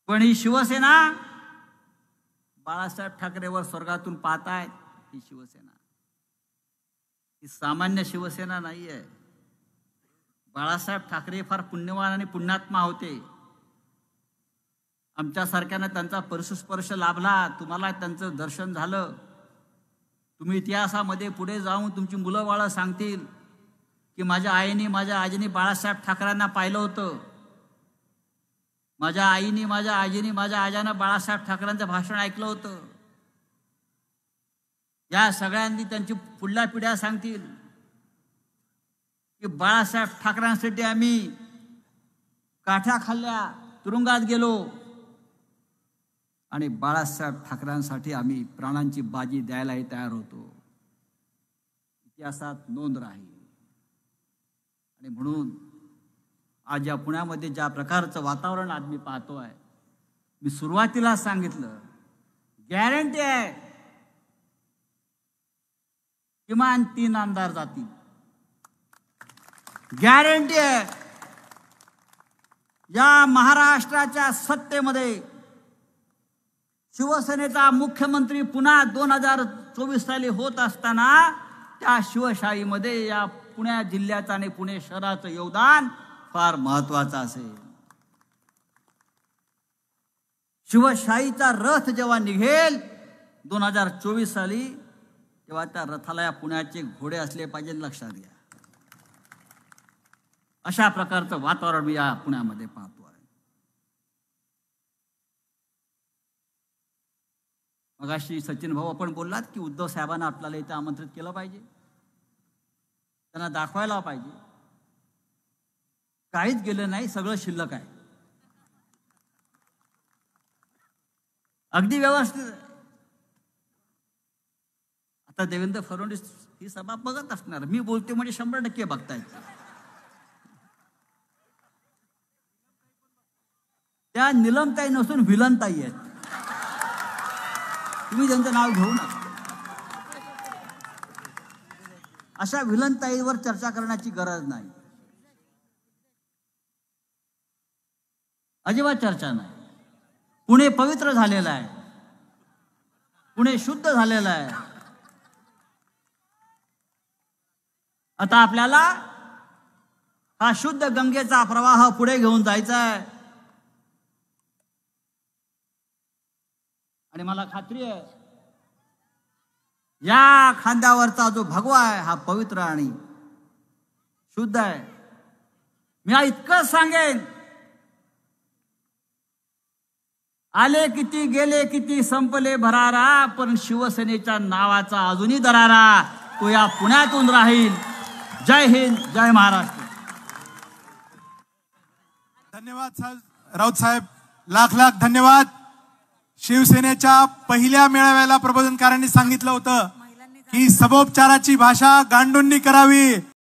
पण ही शिवसेना बाळासाहेब ठाकरेवर स्वर्गातून पाहतायत. ही शिवसेना ही सामान्य शिवसेना नाही आहे. बाळासाहेब ठाकरे फार पुण्यवान आणि पुण्यात्मा होते. आमच्यासारख्यानं त्यांचा परशुस्पर्श लाभला. तुम्हाला त्यांचं दर्शन झालं. तुम्ही इतिहासामध्ये पुढे जाऊन तुमची मुलं बाळं सांगतील की माझ्या आईने, माझ्या आजीने बाळासाहेब ठाकरेंना पाहिलं होतं. माझ्या आईने, माझ्या आजीने, माझ्या आजानं बाळासाहेब ठाकरेंचं भाषण ऐकलं होतं. या सगळ्यांनी त्यांची पुढल्या पिढ्या सांगतील की बाळासाहेब ठाकरेंसाठी आम्ही काठ्या खाल्ल्या, तुरुंगात गेलो, आणि बाळासाहेब ठाकरेंसाठी आम्ही प्राणांची बाजी द्यायलाही तयार होतो. इतिहासात नोंद राहील. आणि म्हणून आज या पुण्यामध्ये ज्या प्रकारचं वातावरण आज मी पाहतोय, मी सुरुवातीला सांगितलं, गॅरंटी आहे किमान 3 आमदार जातील. गॅरंटी आहे या महाराष्ट्राच्या सत्तेमध्ये शिवसेनेचा मुख्यमंत्री पुन्हा 2024 साली होत असताना त्या शिवशाहीमध्ये या पुणे जिल्ह्याचं आणि पुणे शहराचं योगदान फार महत्वाचं असेल. शिवशाहीचा रथ जेव्हा निघेल 2024 साली, तेव्हा त्या रथाला या पुण्याचे घोडे असले पाहिजे, लक्षात घ्या. अशा प्रकारचं वातावरण मी या पुण्यामध्ये पाहतो आहे. मगाशी सचिन भाऊ आपण बोललात की उद्धव साहेबांना आपल्याला इथे आमंत्रित केलं पाहिजे, त्यांना दाखवायला पाहिजे. काहीच गेलं नाही, सगळं शिल्लक आहे, अगदी व्यवस्थित. आता देवेंद्र फडणवीस ही सभा बघत असणार. मी बोलते म्हणजे 100% बघतायत. त्या निलमताई नसून विलनताई आहेत. तुम्ही त्यांचं नाव घेऊ नका. अशा विलनताईवर चर्चा करण्याची गरज नाही, अजिबात चर्चा नाही. पुणे पवित्र झालेलं आहे, पुणे शुद्ध झालेलं आहे. आता आपल्याला हा शुद्ध गंगेचा प्रवाह पुढे घेऊन जायचा आहे. आणि मला खात्री आहे या खांद्यावरचा जो भगवा आहे हा पवित्र आणि शुद्ध आहे. मी इतकं सांगेन, आले किती गेले किती संपले भरारा, पण शिवसेनेच्या नावाचा अजूनही दरारा, तो या पुण्यातून राहील. जय हिंद, जय महाराष्ट्र. धन्यवाद राऊत साहेब, लाख लाख धन्यवाद. शिवसेनेच्या पहिल्या मेळाव्याला प्रबोधनकारांनी सांगितलं होतं की सबोपचाराची भाषा गांडूंनी करावी.